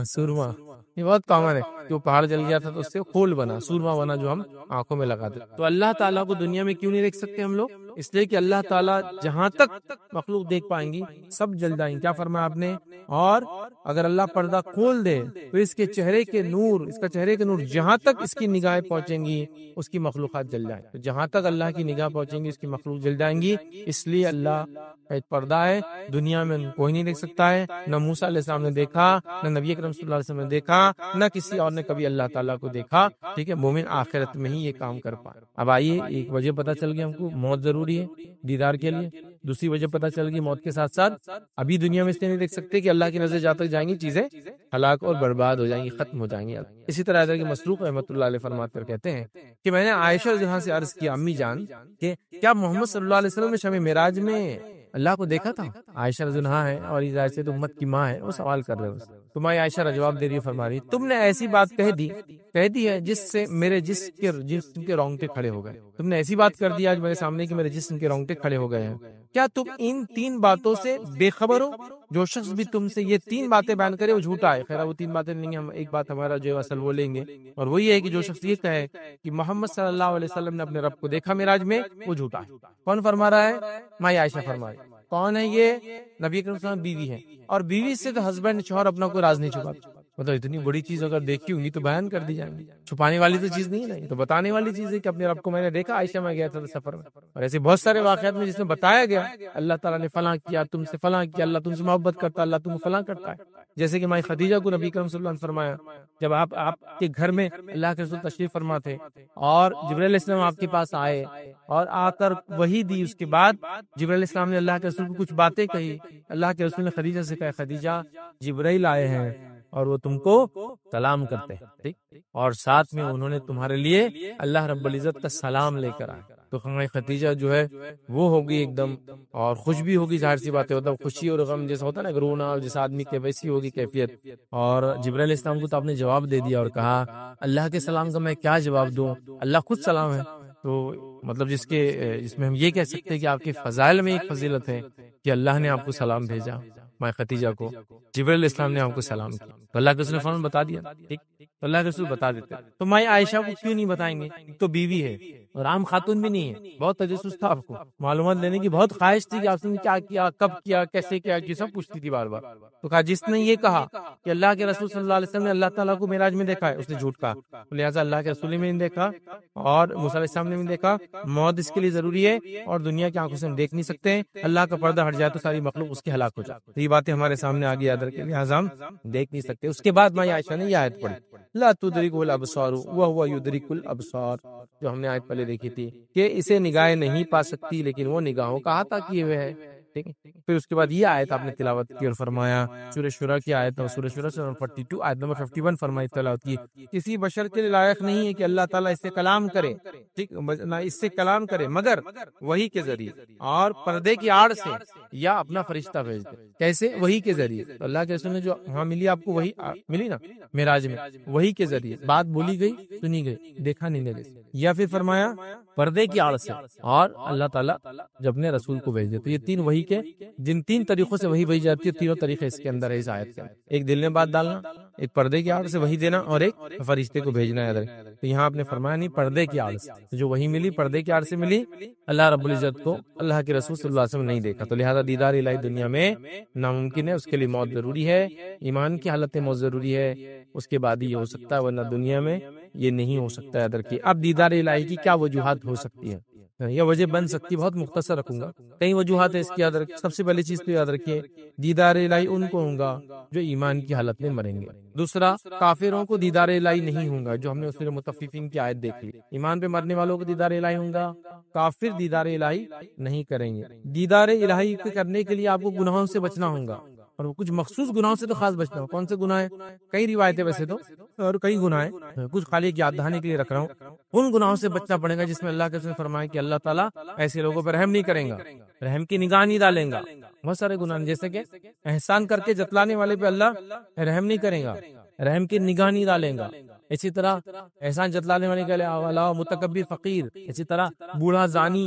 Speaker 1: سورما. یہ بہت کامن ہے کہ وہ پہاڑ جل گیا تھا تو اس سے پھول بنا، سورما بنا جو ہم آنکھوں میں لگاتے. تو اللہ تعالیٰ کو دنیا میں کیوں نہیں دیکھ سکتے ہم لوگ؟ اس لیے کہ اللہ تعالیٰ جہاں تک مخلوق دیکھ پائیں گی سب جل جائیں گی. کیا فرمایا آپ نے؟ اور اگر اللہ پردہ کھول دے تو اس کے چہرے کے نور جہاں تک اس کی نگاہیں پہنچیں گی اس کی مخلوقات جل جائیں. تو جہاں تک اللہ کی نگاہ پہنچیں گی اس کی مخلوق جل جائیں گی. اس لیے اللہ ایک پردہ ہے، دنیا میں کوئی نہیں دیکھ سکتا ہے. نہ موسیٰ علیہ السلام نے دیکھا، نہ نبی اکرم صلی اللہ علیہ وسلم نے دیکھا، نہ کسی اور نے کبھی اللہ تعالیٰ کو دیکھا. ٹھیک ہے، مومن آخرت میں ہی یہ کام کر پائے. اب آئیے، ایک وجہ پتہ چل گیا ہم کو موت ضروری ہے دیدار کے لیے. دوسری وجہ پتہ چل گئی موت کے ساتھ ساتھ ابھی دنیا میں اس لیے نہیں دیکھ سکتے کہ اللہ کی نظر جہاں تک جائیں گی چیزیں ہلاک اور برباد ہو جائیں گی، ختم ہو جائیں گی. اسی طرح حضرت مسروق رحمۃ اللہ علیہ فرماتے ہیں، کہتے ہیں کہ میں نے عائشہ رضی اللہ عنہا سے عرض کیا، امی جان کہ کیا محمد صلی اللہ علیہ وسلم نے شب معراج میں اللہ کو دیکھا تھا؟ عائشہ رضی اللہ عنہا ہے اور اس ظاہر سے تو امت کی ماں ہے، وہ سوال کر رہے ہیں. تمہاری عائشہ جواب دے رہی ہے، فرما رہی تم نے ایسی بات کہہ دی ہے جس سے میرے جسم کے رونگٹے کھڑے ہو گئے. تم نے ایسی بات کر دی آج میرے سامنے کہ میرے جسم کے رونگٹے کھڑے ہو گئے ہیں. کیا تم ان 3 باتوں سے بے خبر ہو؟ جو شخص بھی تم سے یہ 3 باتیں بیان کرے وہ جھوٹا ہے. خیر وہ 3 باتیں نہیں ہیں، ہم ایک بات ہمارا جو اصل وہ لیں گے، اور وہ یہ ہے کہ جو شخص یہ کہے کہ محمد صلی اللہ علیہ وسلم نے اپنے رب کو دیکھا معراج میں، وہ جھوٹا ہے. کون فرما رہا ہے؟ ماں عائشہ فرما رہی. کون ہے یہ؟ نبی اکرم صلی اللہ علیہ وسلم بیوی ہے، اور بیوی سے تو ہسبینڈ شوہر اپنا کوئی راز نہیں چھپاتا. مطلب اتنی بڑی چیز اگر دیکھی ہوگی تو بیان کر دی جائیں گی. چھپانے والی تو چیز نہیں ہے نا، یہ تو بتانے والی چیز ہے کہ اپنے رب کو میں نے دیکھا، عائشہ میں گیا تھا سفر میں. اور ایسے بہت سارے واقعات میں جس میں بتایا گیا اللہ تعالیٰ نے فلاں کیا، تم سے فلاں کیا، اللہ تم سے محبت کرتا، اللہ تم فلاں کرتا ہے. جیسے کہ مائی خدیجہ کو نبی کرم صلی اللہ علیہ وسلم فرمایا جب آپ کے گھر میں اللہ کے رسول تشریف فرما تھے اور جبرائیل علیہ السلام آپ کے پاس آئے اور آ کر وحی دی. اس کے بعد جبرائیل علیہ السلام نے اللہ کے رسول کو کچھ باتیں کہی. اللہ کے رسول نے خدیجہ سے کہا، خدیجہ جبرائیل آئے ہیں اور وہ تم کو سلام کرتے ہیں، ٹھیک، اور ساتھ میں انہوں نے تمہارے لیے اللہ رب العزت کا سلام لے کر آئے. تو خدیجہ جو ہے وہ ہوگی ایک دم، اور خوش بھی ہوگی، ظاہر سی بات ہے، مطلب خوشی اور غم جیسا ہوتا ہے نا، رونا جس آدمی کے ویسی ہوگی کیفیت. اور جبرائیل علیہ السلام کو تو آپ نے جواب دے دیا اور کہا اللہ کے سلام کا میں کیا جواب دوں، اللہ خود سلام ہے. تو مطلب جس میں ہم یہ کہہ سکتے ہیں کہ آپ کے فضائل میں ایک فضیلت ہے کہ اللہ نے آپ کو سلام بھیجا. ماں خدیجہ کو جبرائیل علیہ السلام نے آپ کو سلام کیا، تو اللہ کے رسول نے فوراً بتا دیا. ٹھیک. تو اللہ کے رسول بتا دیتے. تو مائی عائشہ کو کیوں نہیں بتائیں گے؟ تو بیوی ہے اور عام خاتون بھی نہیں ہے. بہت تجسس تھا آپ کو، معلومات لینے کی بہت خواہش تھی کہ آپ نے کیا کیا، کب کیا، کیسے کیا، یہ سب پوچھتی تھی بار بار. تو کہا جس نے یہ کہا کہ اللہ کے رسول صلی اللہ علیہ وسلم نے اللہ تعالیٰ کو معراج میں دیکھا ہے، اس نے جھوٹ کہا. لہٰذا اللہ کے رسول میں نہیں دیکھا اور موسیٰ علیہ السلام نے نہیں دیکھا. موت اس کے لیے ضروری ہے اور دنیا کی آنکھوں سے ہم دیکھ نہیں سکتے. اللہ کا پردہ ہٹ جائے تو ساری مخلوق اس کے ہلاک ہو جائے. یہ باتیں ہمارے سامنے آگے یاد رکھیں، لہٰذا ہم دیکھ نہیں سکتے. اس کے بعد مائی عائشہ نے یہ آیت پڑھی، لا تدرک الابصار وهو یدرک الابصار، جو ہم نے آیت پہلے دیکھی تھی کہ اسے نگاہیں نہیں پا سکتی لیکن وہ نگاہوں کا احاطہ کیے ہوئے ہے. ٹھیک ہے. پھر اس کے بعد یہ آیت آپ نے تلاوت کی اور فرمایا، سورہ شورى کی آیت، سورہ شورى سے 42 آیت نمبر 51 فرمائی تلاوت کی، کسی بشر کے لائق نہیں ہے کہ اللہ تعالیٰ اس سے کلام کرے، ٹھیک نہ اس سے کلام کرے مگر وحی کے ذریعے اور پردے کی آڑ سے یا اپنا فرشتہ بھیج دے. کیسے؟ وحی کے ذریعے. تو اللہ کے رسول نے جو وہاں ملی آپ کو وحی ملی نا معراج میں، وحی کے ذریعے بات بولی گئی، سنی گئی، دیکھا نہیں گئی. یا پھر فرمایا پردے کی آڑ سے، اور اللہ تعالیٰ جب اپنے رسول کو بھیج دے. تو یہ تین وحی کے جن تین طریقوں سے وحی بھیج جاتی ہے، تینوں طریقے اس کے اندر ہے اس آیت کے. ایک دل میں بات ڈالنا، ایک پردے کی آڑ سے وحی دینا، اور ایک فرشتے کو بھیجنا ہے. تو یہاں آپ نے فرمایا نہیں پردے کی آڑ سے، جو وحی ملی پردے کی آڑ سے ملی. اللہ رب العزت کو اللہ کے رسول صلی اللہ علیہ وسلم نہیں دیکھا، تو لہذا دیدار الہی دنیا میں ناممکن ہے. اس کے لیے موت ضروری ہے، ایمان کی حالت میں موت ضروری ہے، اس کے بعد ہی یہ ہو سکتا ہے، ورنہ دنیا میں یہ نہیں ہو سکتا ہے. اب دیدار الہی کی کیا وجوہات ہو سکتی ہے یا وجہ بن سکتی ہے؟ بہت مختصر رکھوں گا. کئی وجوہات ہے اس کی یاد رکھ. سب سے پہلی چیز تو یاد رکھیے، دیدار الہی ان کو ہوگا جو ایمان کی حالت میں مریں گے. دوسرا، کافروں کو دیدار الہی نہیں ہوگا، جو ہم نے سورہ مطففین کی آیت دیکھ لی. ایمان پہ مرنے والوں کو دیدار الہی ہوگا، کافر دیدار الہی نہیں کریں گے. دیدار الہی کرنے کے لیے آپ کو گناہوں سے بچنا ہوگا، اور وہ کچھ مخصوص گناہوں سے تو خاص بچنا ہو. کون سے گناہ ہیں؟ کئی روایتیں ویسے تو اور کئی گناہ ہیں، کچھ خالی یاد دہانی کے لیے رکھ رہا ہوں. ان گناہوں سے بچنا پڑے گا جس میں اللہ کے رسول نے فرمایا کہ اللہ تعالیٰ ایسے لوگوں پر رحم نہیں کرے گا، رحم کی نگاہ نہیں ڈالیں گا. بہت سارے گناہ جیسے کہ احسان کر کے جتلانے والے پہ اللہ رحم نہیں کرے گا، رحم کی نگاہ نہیں ڈالیں گا. اسی طرح احسان جتلانے والے کے علاوہ متکبر فقیر، اسی طرح بوڑھا زانی،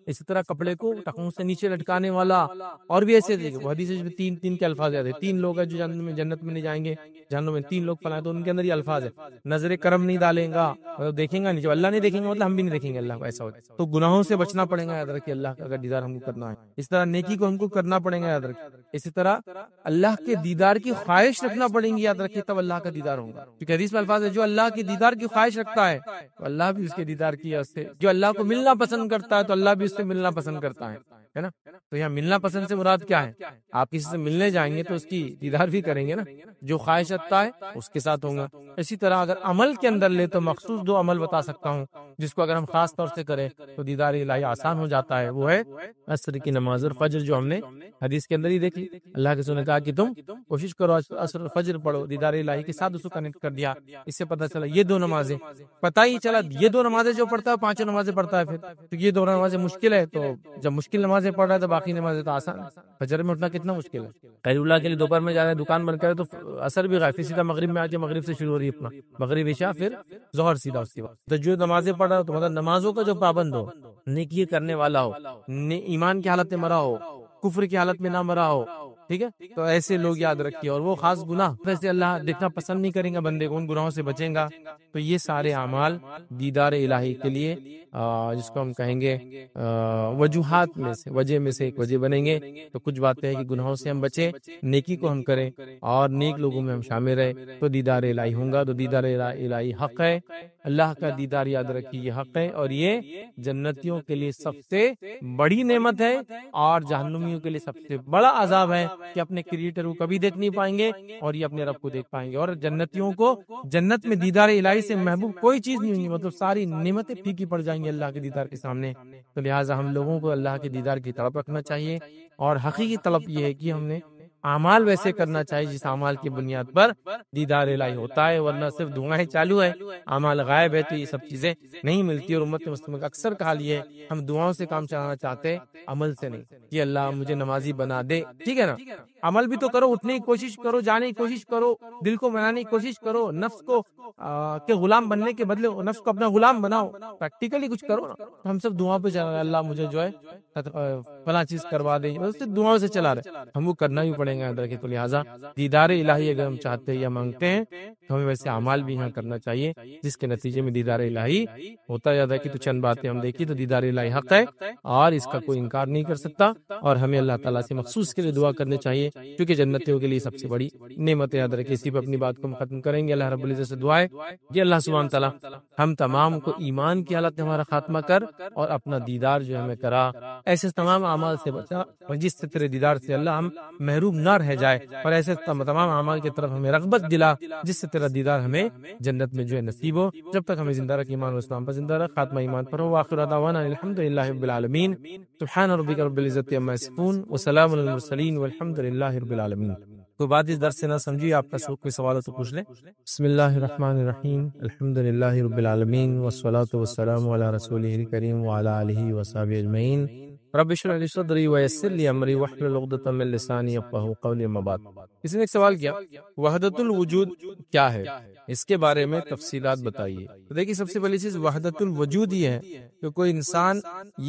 Speaker 1: اسی طرح کپڑے کو ٹخنوں سے نیچے لٹکانے والا، اور بھی ایسے حدیث میں تین کے الفاظ آتے ہیں. تین لوگ ہیں جو جنت میں نہیں جائیں گے، جہنم میں تین لوگ فلاں، تو ان کے اندر یہ الفاظ ہے. نظر کرم نہیں ڈالیں گا، مطلب دیکھیں گا نہیں، جو اللہ نہیں دیکھیں گے مطلب ہم بھی نہیں دیکھیں گے اللہ کو. ایسا ہوتا ہے تو گناہوں سے بچنا پڑے گا، یاد رکھیے اللہ کا اگر دیدار ہم کو کرنا ہے. اس طرح نیکی کو ہم کو کرنا پڑے گا، یاد رکھیے. اسی طرح اللہ کے دیدار کی خواہش رکھنا پڑیں گی، یاد رکھیے، تب اللہ کا دیدار ہوگا. کیونکہ حدیث میں الفاظ ہے جو اللہ کے دیدار کی خواہش رکھتا ہے تو اللہ بھی اس کے دیدار کی اس سے، جو اللہ کو ملنا پسند کرتا ہے تو اللہ بھی اس سے ملنا پسند کرتا ہے نا. تو یہاں ملنا پسند سے مراد کیا ہے؟ آپ کسی سے ملنے جائیں گے تو اس کی دیدار بھی کریں گے نا، جو خواہش رکھتا ہے اس کے ساتھ ہوگا. اسی طرح اگر عمل کے اندر لے تو مخصوص 2 عمل بتا سکتا ہوں جس کو اگر ہم خاص طور سے کریں تو دیدار الہی آسان ہو جاتا ہے. وہ ہے عصر کی نماز اور فجر، جو ہم نے حدیث کے اندر ہی دیکھی. اللہ کے رسول نے کہا کہ تم کوشش کرو عصر فجر پڑھو، دیدار الہی کے ساتھ اس کو کنیکٹ کر دیا. اس سے پتہ چلا یہ 2 نمازیں، پتہ ہی چلا یہ 2 نمازیں جو پڑھتا ہے 5 نمازیں پڑھتا ہے. پھر تو یہ 2 نمازیں مشکل ہے، تو جب مشکل نمازیں پڑھ رہا ہے تو باقی نمازیں تو آسان ہے. فجر میں اٹھنا کتنا مشکل ہے. خیر اللہ کے لیے دوپہر میں جا رہا ہے، دکان بند کرے تو اثر بھی غائب، سیدھا مغرب میں آ کے مغرب سے شروع ہو رہی ہے اپنا مغرب عشاء، پھر ظہر سیدھا اس کے بعد. تو جو نمازیں پڑھ رہا ہے تو مطلب نمازوں کا جو پابند ہو، نیکی کرنے والا ہو، ایمان کی حالت میں مرا ہو، کفر کی حالت میں نہ مرا ہو، ٹھیک ہے. تو ایسے لوگ یاد رکھیے. اور وہ خاص گناہ ویسے اللہ دیکھنا پسند نہیں کریں گا بندے کو، ان گناہوں سے بچیں گا. تو یہ سارے اعمال دیدار الہی کے لیے جس کو ہم کہیں گے وجوہات میں سے، وجہ میں سے ایک وجہ بنیں گے. تو کچھ باتیں ہیں کہ گناہوں سے ہم بچیں، نیکی کو ہم کریں اور نیک لوگوں میں ہم شامل رہیں تو دیدار الہی ہوں گا. تو دیدار الہی حق ہے، اللہ کا دیدار یاد رکھیے یہ حق ہے، اور یہ جنتیوں کے لیے سب سے بڑی نعمت ہے اور جہنمیوں کے لیے سب سے بڑا عذاب ہے کہ اپنے کریٹر کو کبھی دیکھ نہیں پائیں گے اور یہ اپنے رب کو دیکھ پائیں گے. اور جنتیوں کو جنت میں دیدار الہی سے محبوب کوئی چیز نہیں ہوگی، مطلب ساری نعمتیں پھیکی پڑ جائیں گی اللہ کے دیدار کے سامنے. تو لہٰذا ہم لوگوں کو اللہ کے دیدار کی طلب رکھنا چاہیے، اور حقیقی طلب یہ ہے کہ ہم نے اعمال ویسے کرنا چاہیے جس اعمال کی بنیاد پر دیدار الہی ہوتا ہے، ورنہ صرف دعائیں چالو ہے، اعمال غائب ہے، تو یہ سب چیزیں نہیں ملتی. اور امت مسلمہ کا اکثر کا حال یہ ہے ہم دعاؤں سے کام چلانا چاہتے ہیں، عمل سے نہیں کہ اللہ مجھے نمازی بنا دے. ٹھیک ہے نا، عمل بھی تو کرو، اٹھنے کی کوشش کرو، جانے کی کوشش کرو، دل کو منانے کی کوشش کرو، نفس کو کے غلام بننے کے بدلے نفس کو اپنا غلام بناؤ، پریکٹیکلی کچھ کرو نا. ہم سب دعا پہ چلا رہے اللہ مجھے جو ہے فلاں چیز کروا دے، بس دعاؤں سے چلا رہے، ہم وہ کرنا بھی پڑے گا اندر کے. تو لہٰذا دیدار الہی اگر ہم چاہتے ہیں یا مانگتے ہیں تو ہمیں ویسے اعمال بھی یہاں کرنا چاہیے جس کے نتیجے میں دیدار الہی ہوتا جاتا ہے کہ تو چند باتیں ہم دیکھی تو دیدار الہی حق ہے اور اس کا کوئی انکار نہیں کر سکتا، اور ہمیں اللہ تعالیٰ سے مخصوص کے لیے دعا کرنی چاہیے کیونکہ جنتیوں کے لیے سب سے بڑی نعمت یاد رکھیں۔ اسی پہ اپنی بات کو ختم کریں گے۔ اللہ رب العزت سے دعا ہے کہ اللہ سبحانہ تعالیٰ ہم تمام کو ایمان کی حالت میں ہمارا خاتمہ کر اور اپنا دیدار جو ہمیں کرا، ایسے تمام اعمال سے بچا اور جس سے تیرے دیدار سے اللہ ہم محروم نہ رہ جائے، اور ایسے تمام اعمال کی طرف ہمیں رغبت دلا جس سے تیرا دیدار ہمیں جنت میں جو ہے نصیب ہو۔ جب تک ہمیں زندہ رکھ ایمان و اسلام پر زندہ رکھ، خاتمہ ایمان پر ہو۔ وآخر دعوانا الحمدللہ رب العالمین۔ سبحان ربک رب العزت عما یصفون وسلام علی المرسلین والحمدللہ رب العالمین۔ کوئی بات اس درس سے نہ سمجھی، آپ کا کوئی سوال ہو تو پوچھ لیں۔ بسم اللہ الرحمن الرحیم، الحمدللہ رب العالمین والصلاة والسلام علی رسولہ الکریم وعلی آلہ وصحبہ اجمعین۔ رب اشرح لی صدری ویسر لی امری واحلل عقدۃ من لسانی یفقہوا قولی۔ اما بعد، کسی نے ایک سوال کیا وحدت الوجود کیا ہے، اس کے بارے میں تفصیلات بتائیے۔ تو دیکھیے سب سے پہلی چیز وحدت الوجود یہ ہے کہ کوئی انسان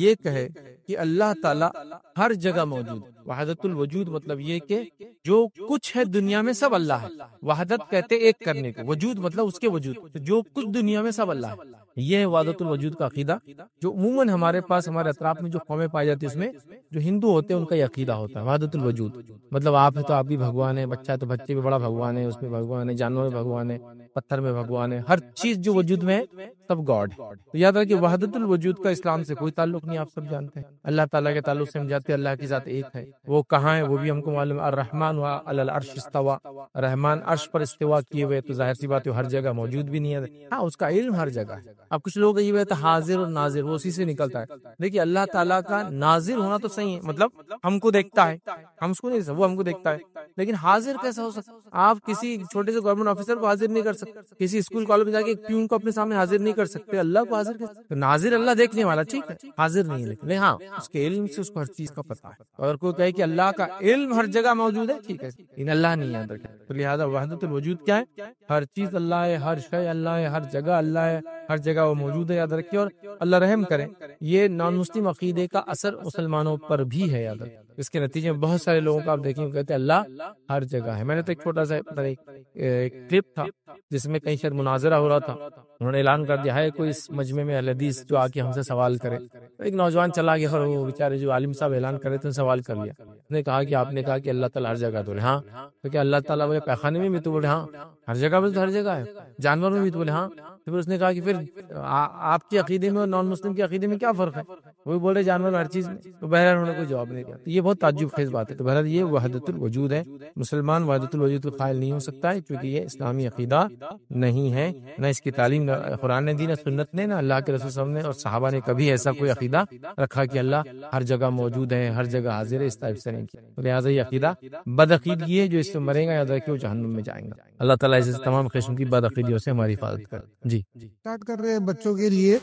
Speaker 1: یہ کہے کہ اللہ تعالیٰ ہر جگہ موجود ہے۔ وحدت الوجود مطلب یہ کہ جو کچھ ہے دنیا میں سب اللہ ہے۔ وحدت کہتے ایک کرنے کو، وجود مطلب اس کے وجود، جو کچھ دنیا میں سب اللہ ہے۔ یہ ہے وحدت الوجود کا عقیدہ جو عموماً ہمارے پاس ہمارے اطراف میں جو قومیں پائی جاتی ہیں اس میں جو ہندو ہوتے ہیں ان کا یہ عقیدہ ہوتا ہے وحدت الوجود۔ مطلب آپ ہے تو آپ بھی بھگوان ہے، بچہ ہے تو بچے بھی بڑا بھگوان ہے، اس میں بھگوان ہے، جانور میں بھگوان ہے، پتھر میں بھگوان ہے، ہر چیز جو وجود میں ہے سب گاڈ ہے۔ تو یاد رکھیے وحدت الوجود کا اسلام سے کوئی تعلق نہیں، آپ سب جانتے ہیں۔ اللہ تعالیٰ کے تعلق سے ہم جانتے ہیں اللہ کی ذات ایک ہے، وہ کہاں ہے وہ بھی ہم کو معلوم ہے۔ الرحمن علی العرش استوى، رحمان عرش پر استوا کیے ہوئے، تو ظاہر سی بات ہے ہر جگہ موجود بھی نہیں ہے، ہاں اس کا علم ہر جگہ ہے۔ اب کچھ لوگ یہ تو حاضر اور ناظر وہ اسی سے نکلتا ہے۔ دیکھیے اللہ تعالیٰ کا ناظر ہونا تو صحیح ہے، مطلب ہم کو دیکھتا ہے، ہم اس کو نہیں، وہ ہم کو دیکھتا ہے، لیکن حاضر کیسا ہو سکتا؟ آپ کسی چھوٹے سے گورنمنٹ آفیسر کو حاضر نہیں کر سکتے، کسی اسکول کالج میں جا کے پیون کو اپنے سامنے حاضر نہیں کر سکتے، اللہ کو حاضر کر سکتے۔ ناظر اللہ دیکھنے والا ٹھیک ہے، حاضر نہیں ہے، لیکن ہاں اس کے علم سے اس کو ہر چیز کا پتہ ہے۔ اگر کوئی کہے کہ اللہ کا علم ہر جگہ موجود ہے ٹھیک ہے، لیکن اللہ نہیں یاد رکھے، تو لہٰذا وحدت الوجود کیا ہے؟ ہر چیز اللہ ہے، ہر شے اللہ ہے، ہر جگہ اللہ ہے، ہر جگہ وہ موجود ہے، یاد رکھیے۔ اور اللہ رحم کرے، یہ نان مسلم عقیدے کا اثر مسلمانوں پر بھی ہے، یاد رکھیں۔ اس کے نتیجے میں بہت سارے لوگوں کا آپ دیکھیں گے کہتے ہیں اللہ ہر جگہ ہے۔ میں نے تو ایک چھوٹا سا ایک کلپ تھا جس میں کہیں شاید مناظرہ ہو رہا تھا، انہوں نے اعلان کر دیا ہے کوئی اس مجمع میں اہل حدیث جو آ کے ہم سے سوال کرے، ایک نوجوان چلا گیا اور وہ بیچارے جو عالم صاحب اعلان کرے تھے سوال کر لیا، اس نے کہا کہ آپ نے کہا کہ اللہ تعالیٰ ہر جگہ، تو بولے ہاں، تو کیا اللہ تعالیٰ بولے پیخانے میں بھی؟ تو بولے ہاں، ہر جگہ بولے تو ہر جگہ ہے، جانور میں بھی؟ تو بولے ہاں۔ تو پھر اس نے کہا کہ پھر آپ کے عقیدے میں اور نان مسلم کے عقیدے میں کیا فرق ہے؟ وہ بول رہے جانور ہر چیز میں۔ تو بہرحال انہوں نے کوئی جواب نہیں دیا، تو یہ بہت تعجب خیز بات ہے۔ تو بہرحال یہ وحدت الوجود ہے، مسلمان وحدت الوجود کا قائل نہیں ہو سکتا ہے کیونکہ یہ اسلامی عقیدہ نہیں ہے، نہ اس کی تعلیم نہ قرآن نے دی، نہ سنت نے، نہ اللہ کے رسول صلی اللہ علیہ وسلم نے اور صحابہ نے کبھی ایسا کوئی عقیدہ رکھا کہ اللہ ہر جگہ موجود ہے، ہر جگہ حاضر ہے، اس ٹائپ سے نہیں کیا۔ تو لہٰذا یہ عقیدہ بدعقیدگی ہے، جو اس میں مرے گا یاد رکھیے وہ جہنم میں جائیں گا۔ اللہ تعالیٰ اس تمام قسم کی بدعقیدیوں سے ہماری حفاظت کرے۔ جی
Speaker 2: اسٹارٹ کر رہے ہیں بچوں کے لیے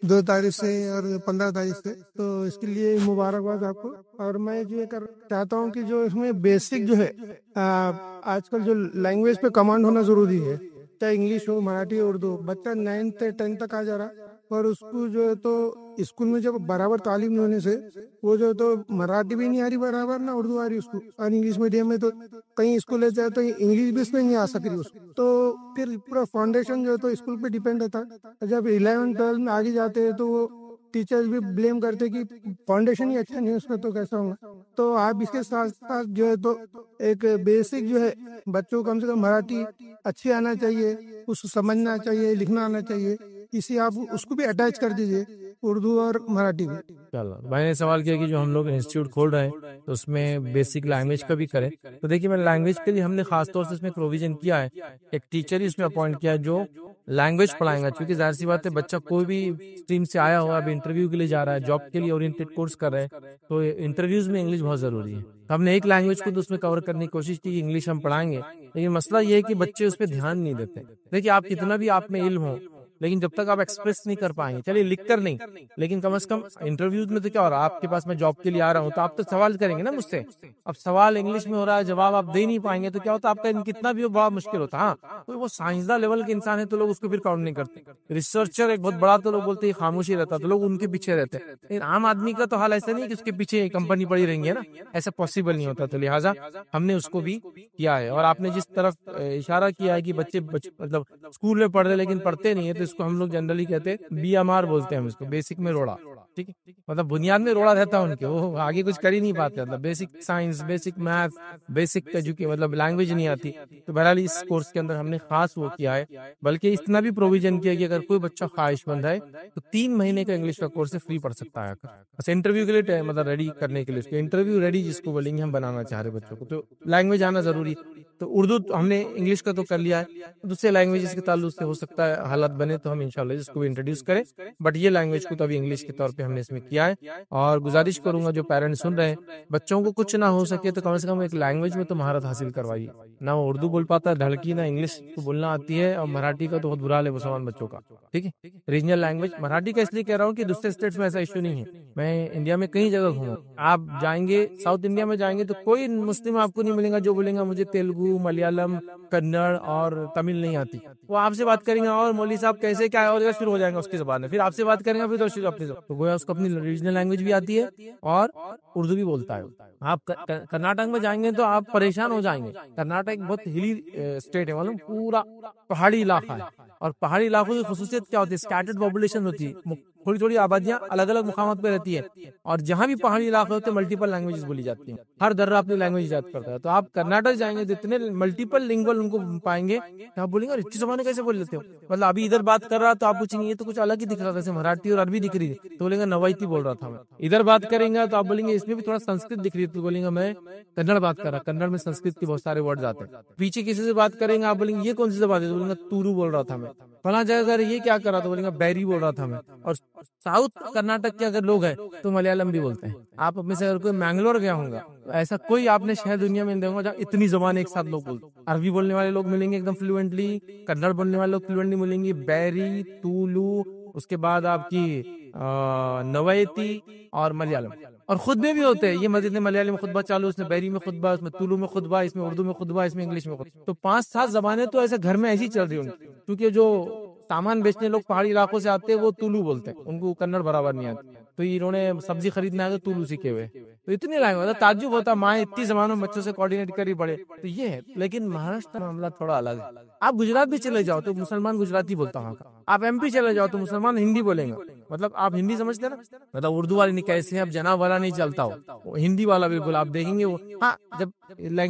Speaker 2: 2 تاریخ سے اور 15 تاریخ سے، تو اس کے لیے مبارکباد آپ کو۔ اور میں یہ چاہتا ہوں کہ جو اس میں بیسک جو ہے آج کل جو لینگویج پہ کمانڈ ہونا ضروری ہے، چاہے انگلش ہو، مراٹھی، اردو۔ بچہ 9th 10th تک آ جا رہا، اور اس کو جو ہے تو اسکول میں جب برابر تعلیم نہیں ہونے سے وہ جو ہے تو مراٹھی بھی نہیں آ رہی برابر، نہ اردو آ رہی اس کو، اور انگلش میڈیم میں تو کئی اسکول ایسے ہیں تو انگلش بھی اس میں نہیں آ سک رہی اس کو، تو پھر پورا فاؤنڈیشن جو ہے تو اسکول پہ ڈیپینڈ رہتا ہے۔ جب 11 12 میں آگے جاتے ہیں تو وہ ٹیچرز بھی بلیم کرتے کہ فاؤنڈیشن ہی اچھا نہیں ہے اس میں، تو کیسا ہوگا؟ تو آپ اس کے ساتھ ساتھ جو ہے تو ایک بیسک جو ہے بچوں کو کم سے کم مراٹھی اچھی آنا چاہیے، اس کو سمجھنا چاہیے، لکھنا آنا چاہیے، اسی آپ اس کو بھی اٹیچ کر دیجیے، اردو اور مراٹھی بھی۔
Speaker 1: میں نے سوال کیا کہ جو ہم لوگ انسٹیٹیوٹ کھول رہے ہیں تو اس میں بیسک لینگویج کا بھی کریں، تو دیکھیے میں لینگویج کے لیے ہم نے خاص طور سے اس میں پروویژن کیا ہے، ایک ٹیچر ہی اس میں اپوائنٹ کیا ہے جو لینگویج پڑھائیں گا، کیونکہ ظاہر سی بات ہے بچہ کوئی بھی اسٹریم سے آیا ہوا ابھی انٹرویو کے لیے جا رہا ہے، جاب کے لیے اورینٹیڈ کورس کر رہے ہیں، تو انٹرویوز میں انگلش بہت ضروری ہے۔ ہم نے ایک لینگویج کو تو اس میں کور کرنے کی کوشش کی کہ انگلش ہم پڑھائیں گے، لیکن مسئلہ یہ ہے کہ بچے اس پہ دھیان نہیں دیتے۔ دیکھیے آپ کتنا بھی آپ میں علم ہو، لیکن جب تک آپ ایکسپریس نہیں کر پائیں گے، چلیے لکھ کر نہیں، لیکن کم از کم انٹرویوز میں تو کیا ہو رہا ہے، آپ کے پاس میں جاب کے لیے آ رہا ہوں تو آپ تو سوال کریں گے نا مجھ سے، اب سوال انگلش میں ہو رہا ہے، جواب آپ دے نہیں پائیں گے تو کیا ہوتا ہے، آپ کا کتنا بھی بڑا مشکل ہوتا ہے. ہاں تو وہ سائنسداں لیول کے انسان ہے تو لوگ اس کو پھر کاؤنٹ نہیں کرتے. ریسرچر ایک بہت بڑا تو لوگ بولتے ہیں خاموشی رہتا تو لوگ ان کے پیچھے رہتے ہیں. لیکن عام آدمی کا تو حال ایسا نہیں ہے کہ اس کے پیچھے کمپنی پڑی رہیں گے نا، ایسا پاسبل نہیں ہوتا. تو لہٰذا ہم نے اس کو بھی کیا ہے. اور آپ نے جس طرف اشارہ کیا ہے کہ بچے مطلب اسکول میں پڑھ رہے لیکن پڑھتے نہیں ہے، تو اس کو ہم لوگ جنرلی کہتے ہیں BMR بولتے ہیں ہم اس کو، بیسک میں روڑا. ٹھیک ہے، مطلب بنیاد میں روڑا رہتا ہے ان کے، وہ آگے کچھ کر ہی نہیں پاتے. مطلب basic science, basic math, basic education, مطلب لینگویج نہیں آتی. تو بہرحال اس کورس کے اندر ہم نے خاص وہ کیا ہے، بلکہ اتنا بھی پروویژن کیا کہ اگر کوئی بچہ خواہش مند ہے تو 3 مہینے کا انگلش کا کورس فری پڑھ سکتا ہے. بس انٹرویو کے لیے مطلب ریڈی کرنے کے لیے، اس کو انٹرویو ریڈی جس کو بولیں گے ہم بنانا چاہ رہے بچوں کو، تو لینگویج آنا ضروری. تو اردو ہم نے انگلش کا تو کر لیا ہے، دوسرے لینگویجز کے تعلق سے ہو سکتا ہے حالت بنے تو ہم انشاءاللہ اس کو بھی انٹروڈیوس کریں، بٹ یہ لینگویج کو تو ابھی انگلش کے طور پہ ہم نے اس میں کیا ہے. اور گزارش کروں گا جو پیرنٹس سن رہے ہیں، بچوں کو کچھ نہ ہو سکے تو کم سے کم ایک لینگویج میں تو مہارت حاصل کروائیے. نہ وہ اردو بول پاتا ہے ڈھڑکی، نہ انگلش کو بولنا آتی ہے، اور مراٹھی کا تو بہت برا حال ہے مسلمان بچوں کا. ٹھیک ہے، ریجنل لینگویج مراٹھی کا اس لیے کہہ رہا ہوں کہ دوسرے اسٹیٹس میں ایسا ایشو نہیں ہے. میں انڈیا میں کئی جگہ گھوما، آپ جائیں گے ساؤتھ انڈیا میں جائیں گے تو کوئی مسلم آپ کو نہیں ملے گا جو بولے گا مجھے تیلگو، ملیالم، کنڑ اور تمل نہیں آتی. وہ آپ سے بات کریں گے اور مولوی صاحب کیسے کیا ہے اور شروع ہو جائیں گے اس کی زبان میں، پھر آپ سے بات کریں گے پھر شروع اپنی زبان. تو گویا اس کو اپنی ریجنل لینگویج بھی آتی ہے اور اردو بھی بولتا ہے. آپ کرناٹک میں جائیں گے تو آپ پریشان ہو جائیں گے. کرناٹک بہت ہلی اسٹیٹ ہے، معلوم، پورا پہاڑی علاقہ ہے. اور پہاڑی علاقوں کی خصوصیت کیا ہوتی ہے، اسکیٹرڈ پاپولیشن ہوتی ہے، تھوڑی تھوڑی آبادیاں الگ الگ مقامات پہ رہتی ہے. اور جہاں بھی پہاڑی علاقے ہوتے ہیں ملٹیپل لینگویجز بولی جاتی ہیں، ہر درہ اپنی لینگویج ایجاد کرتا ہے. تو آپ کرناٹک جائیں گے تو اتنے ملٹیپل لنگول ان کو پائیں گے کہ آپ بولیں گے اتنی زبانیں کیسے بول لیتے ہو. مطلب ابھی ادھر بات کر رہا تو آپ پوچھیں گے یہ تو کچھ الگ ہی دکھ رہا تھا، جیسے مراٹھی اور عربی دکھ رہی تھی تو بولیں گے نوائتی بول رہا تھا میں. ادھر بات کریں گے تو آپ بولیں گے اس میں بھی تھوڑا سنسکرت دکھ رہی ہے تو بولیں گے میں کنڑ بات کر رہا. کنڑ میں سنسکرت کے بہت سارے ورڈز آتے ہیں. پیچھے کسی سے بات کریں گے آپ بولیں گے یہ کون سی زبان ہے تو بولیں گے تورو بول رہا تھا میں. فلاں جگہ اگر یہ کیا کر رہا تو بولیں گے بیری بول رہا تھا میں. اور ساؤتھ کرناٹک کے اگر لوگ ہیں تو ملیالم بھی بولتے ہیں. آپ اپنے سے اگر کوئی مینگلور گیا ہوں گا ایسا کوئی آپ نے شہر دنیا میں دیکھا جہاں اتنی زبان ایک ساتھ لوگ بولتے. عربی بولنے والے لوگ ملیں گے ایک دم فلوئنٹلی، کنڑ بولنے والے لوگ فلوئنٹلی ملیں گے، بیری، تولو، اس کے بعد آپ کی نویتی اور ملیالم. اور خطبے بھی ہوتے ہیں، یہ مسجد میں ملیالم میں خطبہ چالو، اس میں بیری میں خطبہ، اس میں تولو میں خطبہ، اس میں اردو میں خطبہ، اس میں انگلش میں خطبہ. تو 5-7 زبانیں تو ایسے گھر میں ایسی چل رہی ہوں. کیونکہ جو سامان بیچنے لوگ پہاڑی علاقوں سے آتے ہیں وہ تولو بولتے ہیں، ان کو کنڑ برابر نہیں آتی. تو انہوں نے سبزی خریدنا ہے تو تولو سیکھے ہوئے. تو اتنی لینگویج تعجب ہوتا مائیں اتنی زبانوں بچوں سے کوآرڈینیٹ کری پڑے. تو یہ ہے. لیکن مہاراشٹر معاملہ تھوڑا الگ ہے. آپ گجرات بھی چلے جاؤ تو مسلمان گجراتی بولتا وہاں کا. آپ MP چلے جاؤ تو مسلمان ہندی بولیں گا. مطلب آپ ہندی سمجھتے ہیں نا، مطلب اردو والے نہیں کیسے اب جناب والا نہیں چلتا ہو، ہندی والا بالکل آپ دیکھیں گے وہ. ہاں جب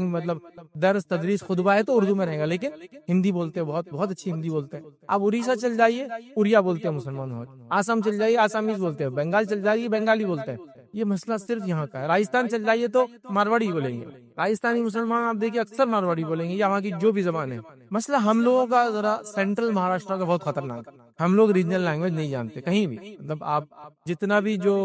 Speaker 1: مطلب درس تدریس خطبہ ہے تو اردو میں رہے گا، لیکن ہندی بولتے ہیں، بہت بہت اچھی ہندی بولتے ہیں. آپ اڑیسہ چل جائیے اڑیا بولتے ہیں مسلمان. آسام چل جائیے آسامیز بولتے ہیں. بنگال چل جائیے بنگالی بولتے ہیں. یہ مسئلہ صرف یہاں کا ہے. راجستھان چل جائیے تو مارواڑی بولیں گے. راجستھانی مسلمان آپ دیکھیے اکثر مارواڑی بولیں گے یا وہاں کی جو بھی زبان ہے. مسئلہ ہم لوگوں کا ذرا سینٹرل مہاراشٹر کا بہت خطرناک ہے. ہم لوگ ریجنل لینگویج نہیں جانتے کہیں بھی. مطلب آپ جتنا بھی جو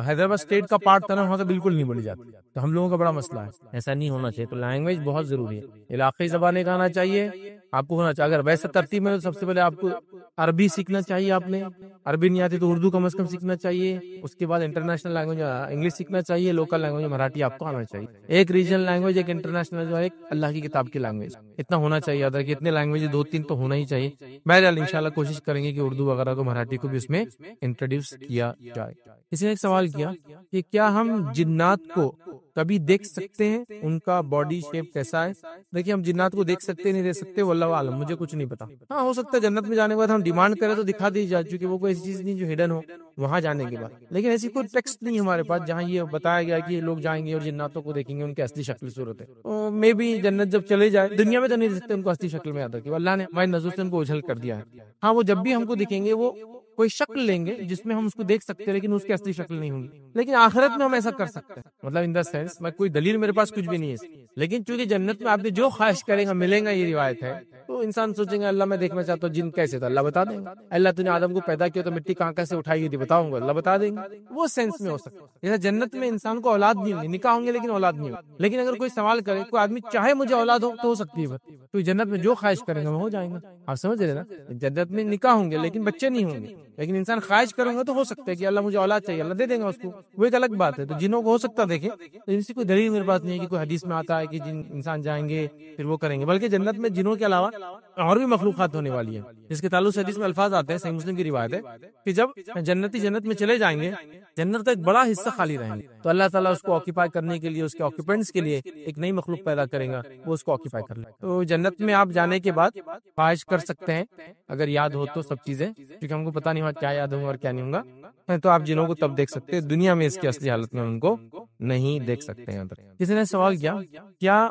Speaker 1: حیدرآباد اسٹیٹ کا پارٹ تھا نا وہاں سے بالکل نہیں بولی جاتی. تو ہم لوگوں کا بڑا مسئلہ ہے، ایسا نہیں ہونا چاہیے. تو لینگویج بہت ضروری ہے. علاقائی زبانیں کا آنا چاہیے آپ کو ہونا چاہیے. اگر ویسے ترتیب میں تو سب سے پہلے آپ کو عربی سیکھنا چاہیے. آپ نے عربی نہیں آتی تو اردو کم از کم سیکھنا چاہیے. اس کے بعد انٹرنیشنل لینگویج انگلش سیکھنا چاہیے. لوکل لینگویج مراٹھی آپ کو آنا چاہیے. ایک ریجنل لینگویج، ایک انٹرنیشنل، جو ایک اللہ کی کتاب کی لینگویج، اتنا ہونا چاہیے. ادھر کہ اتنے لینگویج 2-3 تو ہونا ہی چاہیے. بہرحال انشاءاللہ کوشش کریں گے کہ اردو وغیرہ کو، مراٹھی کو بھی اس میں انٹروڈیوس کیا جائے. کسی نے ایک سوال کیا کہ کیا ہم جنات کو کبھی دیکھ سکتے ہیں، ان کا باڈی شیپ کیسا ہے؟ دیکھیے ہم جنات کو دیکھ سکتے نہیں دیکھ سکتے واللہ عالم، مجھے کچھ نہیں پتا. ہاں ہو سکتا ہے جنت میں جانے کے بعد ہم ڈیمانڈ کریں تو دکھا دی جائے، چونکہ وہ کوئی ایسی چیز نہیں جو ہڈن ہو وہاں جانے کے بعد. لیکن ایسی کوئی ٹیکسٹ نہیں ہمارے پاس جہاں یہ بتایا گیا کہ لوگ جائیں گے اور جناتوں کو دیکھیں گے ان کی اصلی شکل صورت ہے. مے بی جنت جب چلے جائے، دنیا میں تو نہیں دیکھ سکتے ان کو اصلی شکل میں، یاد رکھیے اللہ نے ہماری نظر سے ان کو اجھل کر دیا ہے. ہاں وہ جب بھی ہم کو دکھیں گے وہ کوئی شکل لیں گے جس میں ہم اس کو دیکھ سکتے ہیں، لیکن اس کی اصلی شکل نہیں ہوگی. لیکن آخرت میں ہم ایسا کر سکتے ہیں. مطلب ان دا سینس میں کوئی دلیل میرے پاس کچھ بھی نہیں ہے، لیکن چونکہ جنت میں آپ نے جو خواہش کریں گا ملیں گا، یہ روایت ہے. تو انسان سوچیں گا اللہ میں دیکھنا چاہتا ہوں جن کیسے تھا، اللہ بتا دیں گا. اللہ تو نے آدم کو پیدا کیا تو مٹی کہاں سے اٹھائی گئی تھی بتاؤں گا، اللہ بتا دیں گے. وہ سینس میں ہو سکتا ہے. جیسے جنت میں انسان کو اولاد نہیں ہوگی، نکاح ہوں گے لیکن اولاد نہیں ہوگی. لیکن اگر کوئی سوال کرے، کوئی آدمی چاہے مجھے اولاد ہو تو ہو سکتی ہے. تو جنت میں جو خواہش کریں گے وہ ہو جائیں گے. آپ سمجھ رہے نا؟ جنت میں نکاح ہوں گے لیکن بچے نہیں ہوں گے، لیکن انسان خواہش کریں گا تو ہو سکتا ہے کہ اللہ مجھے اولاد چاہیے، اللہ دے دیں گا اس کو، وہ ایک الگ بات ہے۔ تو جنوں کو ہو سکتا دیکھیں، تو اس کی کوئی دلیل میرے پاس نہیں ہے کہ کوئی حدیث میں آتا ہے کہ جن انسان جائیں گے پھر وہ کریں گے، بلکہ جنت میں جنوں کے علاوہ اور بھی مخلوقات ہونے والی ہیں، جس کے تعلق سے حدیث میں الفاظ آتے ہیں، صحیح مسلم کی روایت ہے کہ جب جنتی جنت میں چلے جائیں گے، جنت کا ایک بڑا حصہ خالی رہیں گے، تو اللہ تعالیٰ اس کو آکیپائی کرنے کے لیے، اس کے آکیپینٹس کے لیے ایک نئی مخلوق پیدا کرے گا، وہ اس کو آکیپائی کر لے۔ تو جنت میں آپ جانے کے بعد خواہش کر سکتے ہیں اگر یاد ہو تو سب چیزیں، کیونکہ ہم کو پتہ نہیں ہوا کیا یاد ہوگا اور کیا نہیں ہوگا، تو آپ جنوں کو تب دیکھ سکتے ہیں، دنیا میں اس کی اصلی حالت میں ان کو نہیں دیکھ سکتے ہیں۔ کسی نے سوال کیا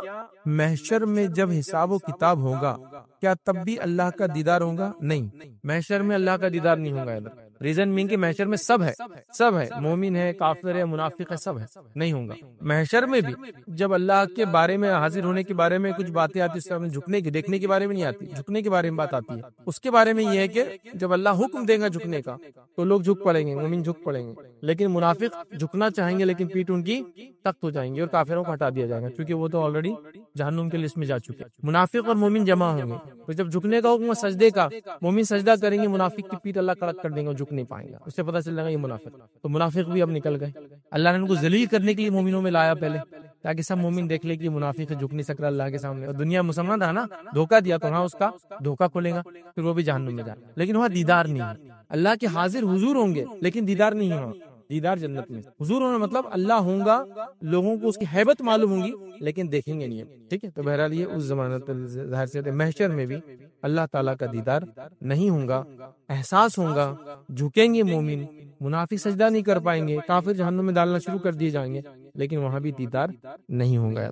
Speaker 1: محشر میں جب حساب و کتاب ہوگا کیا تب بھی اللہ کا دیدار ہوگا؟ نہیں، محشر میں اللہ کا دیدار نہیں ہوگا۔ ادھر ریزن مین کہ محشر میں سب ہے، مومن ہے، کافر ہے، منافق ہے، سب ہے، نہیں ہوگا۔ محشر میں بھی جب اللہ کے بارے میں، حاضر ہونے کے بارے میں کچھ باتیں آتی ہیں، جھکنے کی، دیکھنے کے بارے میں نہیں آتی، جھکنے کے بارے میں بات آتی ہے، اس کے بارے میں یہ ہے کہ جب اللہ حکم دے گا جھکنے کا تو لوگ جھک پڑیں گے، مومن جھک پڑیں گے، لیکن منافق جھکنا چاہیں گے لیکن پیٹ ان کی تخت ہو جائیں گے اور کافروں کو ہٹا دیا جائے گا، کیونکہ وہ تو آلریڈی جہنم کے لسٹ میں جا چکے۔ منافق اور مومن جمع ہوں گے، تو جب جھکنے کا حکم سجدے کا، مومن سجدہ کریں گے، منافق کی پیٹ اللہ کڑک کر دیں گے، جھک نہیں پائیں گے، اس سے پتہ چل جائے گا یہ منافق۔ تو منافق بھی اب نکل گئے، اللہ نے ان کو ذلیل کرنے کے لیے مومنوں میں لایا پہلے، تاکہ سب مومن دیکھ لے کہ منافق جھک نہیں سک رہا اللہ کے سامنے، اور دنیا مسلمان تھا نا، دھوکہ دیا تو ہاں اس کا دھوکہ کھلے گا، پھر وہ بھی جہنم میں جائے، لیکن وہاں دیدار نہیں ہے، اللہ کے حاضر حضور ہوں گے لیکن دیدار نہیں ہوگا۔ دیدار جنت میں، حضور ہونا مطلب اللہ ہوں گا، لوگوں کو اس کی ہیبت معلوم ہوں گی لیکن دیکھیں گے نہیں، ٹھیک ہے۔ تو بہرحال یہ اس زمانے ظاہر سے محشر میں بھی اللہ تعالیٰ کا دیدار نہیں ہوگا، احساس ہوگا، جھکیں گے مومن، منافق سجدہ نہیں کر پائیں گے، کافر جہنم میں ڈالنا شروع کر دیے جائیں گے، لیکن وہاں بھی دیدار نہیں ہوگا۔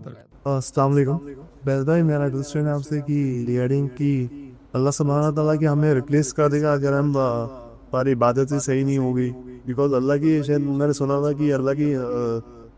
Speaker 3: السلام علیکم بھائی، میرا کوسچن ہے آپ سے کہ ریگارڈنگ کی اللہ سبحانہ تعالیٰ کہ ہمیں ریپلیس کر دے گا اگر ہم ہماری عبادتیں صحیح نہیں ہوگی، بیکاز اللہ کی شاید میں نے سنا تھا کہ اللہ کی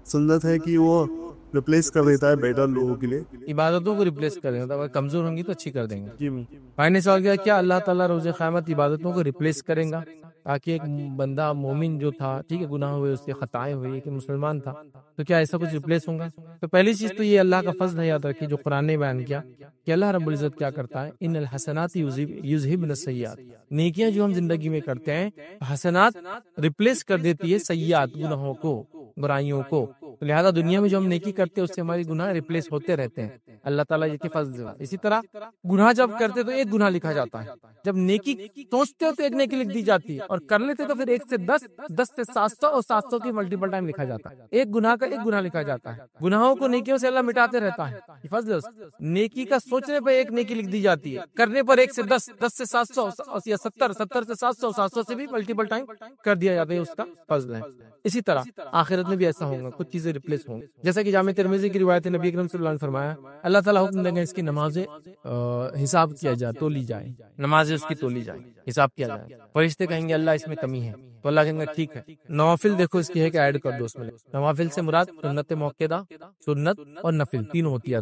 Speaker 3: سنت ہے کہ وہ ریپلیس کر دیتا ہے بیٹر لوگوں کے لیے،
Speaker 1: عبادتوں کو ریپلیس کر دیں گے، اگر کمزور ہوں گی تو اچھی کر دیں گے۔
Speaker 3: جی
Speaker 1: بھائی نے سوال کیا کیا اللہ تعالیٰ روز قیامت عبادتوں کو ریپلیس کریں گا، تاکہ ایک بندہ مومن جو تھا، ٹھیک ہے، گناہ ہوئے، اس سے خطائیں ہوئی، کہ مسلمان تھا، تو کیا ایسا کچھ ریپلیس ہوگا؟ تو پہلی چیز تو یہ اللہ کا فضل ہے، یاد رکھیے، جو قرآن نے بیان کیا کہ اللہ رب العزت کیا کرتا ہے، ان الحسنات یذہبن السیئات، نیکیاں جو ہم زندگی میں کرتے ہیں، حسنات ریپلیس کر دیتی ہے سیئات، گناہوں کو، برائیوں کو، تو لہذا دنیا میں جو ہم نیکی کرتے ہیں اس سے ہماری گناہ ریپلیس ہوتے رہتے ہیں، اللہ تعالیٰ یہ فضل ہے۔ اسی طرح گناہ جب کرتے تو ایک گناہ لکھا جاتا ہے، جب نیکی سوچتے ہو تو ایک نیکی لکھ دی جاتی ہے، اور کر لیتے تو پھر 1 سے 10، 10 سے 700 اور 700 کی ملٹیپل ٹائم لکھا جاتا ہے، ایک گناہ کا ایک گناہ لکھا جاتا ہے، گناہوں کو نیکیوں سے اللہ مٹاتے رہتا ہے، یہ فضل ہے اس کا۔ نیکی کا سوچنے پر ایک نیکی لکھ دی جاتی ہے، کرنے پر 1 سے 10، 10 سے 700 یا 70، 70 سے 700، 700 سے بھی ملٹیپل ٹائم کر دیا جاتا ہے، اس کا فضل ہے۔ اسی طرح آخرت میں بھی ایسا ہوگا، کچھ چیزیں ریپلیس ہوں گی، جیسا کہ جامع ترمذی کی روایت ہے، نبی اکرم صلی اللہ علیہ وسلم نے فرمایا، اللہ تعالیٰ حکم دیں گے اس کی نمازیں حساب کیا جائے، تولی جائے، نمازیں اس کی تولی جائیں، حساب کیا جائے، فرشتے کہیں گے اللہ اس میں کمی ہے، تو اللہ کہیں گے ٹھیک ہے۔ نوافل دیکھو اس کی ہے کہ ایڈ کر دو اس میں، نوافل سے مراد سنت موقعہ، سنت اور نفل تینوں ہوتی ہے۔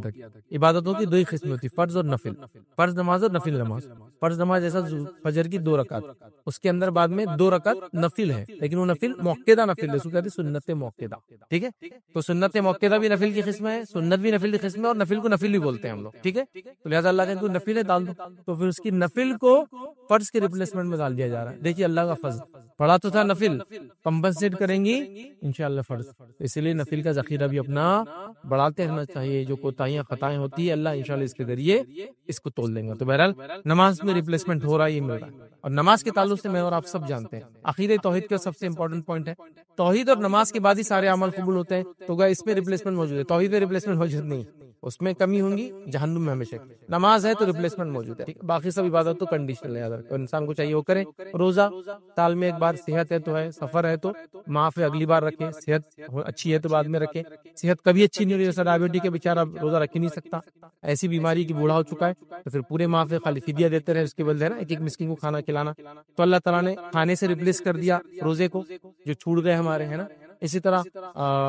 Speaker 1: عبادتوں کی 2 قسمیں ہوتی، فرض اور نفل، فرض نماز اور نفل نماز۔ فرض نماز جیسا فجر کی 2 رکعت، اس کے اندر بعد میں 2 رکعت نفل ہے، لیکن وہ نفل موقعہ نفل ہے، اس کو کہتے ہیں سنت موقعہ، ٹھیک ہے۔ تو سنت موقعہ بھی نفل کی قسم ہے، سنت بھی نفل کی قسم ہے، اور نفل کو نفل بھی بولتے ہیں ہم لوگ، ٹھیک ہے۔ تو لہٰذا اللہ کہتے ہیں نفل ہے ڈال دو، تو پھر اس کی نفل کو فرض کے ریپلیسمنٹ میں ڈال دیا جا رہا ہے۔ دیکھیے اللہ کا فضل، پڑھا تو تھا نفل، کمپنسیٹ کریں گی انشاءاللہ فرض، اسی لیے نفل کا ذخیرہ بھی اپنا بڑھاتے رہنا چاہیے، جو کوتاہیاں خطائیں ہوتی ہے اللہ انشاءاللہ اس کے ذریعے اس کو تول دیں گا۔ تو بہرحال نماز میں ریپلیسمنٹ ہو رہا ہے، یہ مل رہا ہے، اور نماز کے تعلق سے میں اور آپ سب جانتے ہیں عقیدہ توحید کا سب سے امپورٹنٹ پوائنٹ ہے، توحید اور نماز کے بعد ہی سارے عمل قبول ہوتے ہیں، تو اس میں ریپلیسمنٹ موجود ہے، توحید میں ریپلیسمنٹ موجود نہیں، اس میں کمی ہوں گی جہنم میں ہمیشہ۔ نماز ہے تو ریپلیسمنٹ موجود ہے، باقی سب عبادت تو کنڈیشنل ہے، اور انسان کو چاہیے وہ کرے۔ روزہ سال میں ایک بار، صحت ہے تو ہے، سفر ہے تو معاف ہے اگلی بار رکھے، صحت اچھی ہے تو بعد میں رکھے، صحت کبھی اچھی نہیں ہو رہی، جیسا ڈائبٹی کے بیچارہ روزہ رکھ ہی نہیں سکتا، ایسی بیماری کی بوڑھا ہو چکا ہے، تو پھر پورے معاف ہے، خالی فدیہ دیتے رہے، اس کے بدلے نا ایک مسکین کو کھانا کھلانا۔ تو اللہ تعالیٰ نے کھانے سے ریپلیس کر دیا روزے کو، جو چھوٹ گئے ہمارے، ہے نا۔ اسی طرح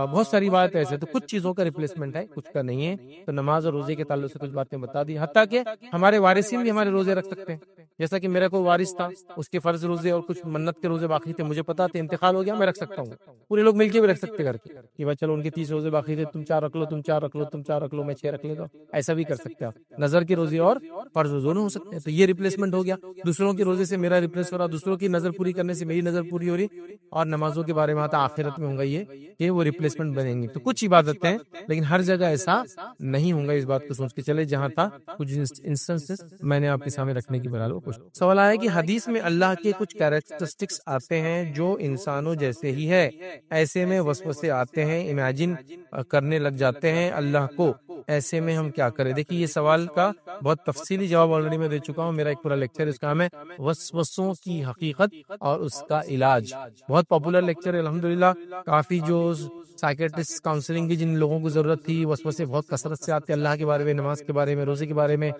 Speaker 1: بہت ساری بات ایسے، تو کچھ چیزوں کا ریپلیسمنٹ ہے، کچھ کا نہیں ہے۔ تو نماز اور روزے کے تعلق سے کچھ باتیں بتا دی، حتیٰ کہ ہمارے وارثین بھی ہمارے روزے رکھ سکتے ہیں، جیسا کہ میرا کوئی وارث تھا، اس کے فرض روزے اور کچھ منت کے روزے باقی تھے، مجھے پتا تھا انتقال ہو گیا، میں رکھ سکتا ہوں، پورے لوگ مل کے بھی رکھ سکتے گھر کے کہ بھائی چلو ان کے 30 روزے باقی تھے، تم 4 رکھ لو، تم 4 رکھ لو، تم 4 رکھ لو، میں 6 رکھ لیتا ہوں، ایسا بھی کر سکتے آپ۔ نظر کے روزے اور فرض روزے دونوں ہو سکتے ہیں، تو یہ ریپلیسمنٹ ہو گیا، دوسروں کے روزے سے میرا ریپلیس ہو رہا، دوسروں کی نظر پوری کرنے سے میری نظر پوری ہو رہی، اور نمازوں کے بارے میں آتا آخرت میں ہوگا یہ کہ وہ ریپلیسمنٹ بنیں گی۔ تو کچھ عبادتیں ہیں لیکن ہر جگہ ایسا نہیں ہوں گا، اس بات کو سوچ کے چلے، جہاں تھا کچھ انسٹنسز میں نے آپ کے سامنے رکھنے کی بنا لو۔ کچھ سوال آیا کہ حدیث میں اللہ کے کچھ کیریکٹرسٹکس آتے ہیں جو انسانوں جیسے ہی ہے، ایسے میں وسوسے آتے ہیں، امیجن کرنے لگ جاتے ہیں اللہ کو، ایسے میں ہم کیا کریں؟ دیکھیے یہ سوال کا بہت تفصیلی جواب آلریڈی میں دے چکا ہوں، میرا ایک پورا لیکچر اس کا نام ہے وسوسوں کی حقیقت اور اس کا علاج، بہت پاپولر لیکچر ہے الحمدللہ۔ کافی جو سائیکیٹرسٹ کاؤنسلنگ کی جن لوگوں کو ضرورت تھی، وسوسے بہت کثرت سے آتے، اللہ کے بارے میں، نماز کے بارے میں، روزے کے بارے میں،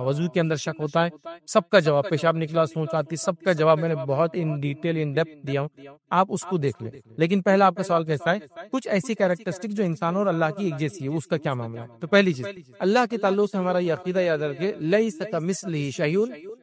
Speaker 1: وضو کے اندر شک ہوتا ہے، سب کا جواب، پیشاب نکلا سوچ آتی، سب کا جواب میں نے بہت ان ڈیٹیل ان ڈیپتھ دیا ہوں، آپ اس کو دیکھ لیں۔ لیکن پہلا آپ کا سوال کیسا ہے؟ کچھ ایسی کیریکٹرسٹک جو انسانوں اور اللہ کی ایک جیسی ہے، اس کا کیا معاملہ ہے؟ تو پہلی چیز، اللہ کے تعلق سے ہمارا یہ عقیدہ یاد رکھے، لیس کمثلہ شیء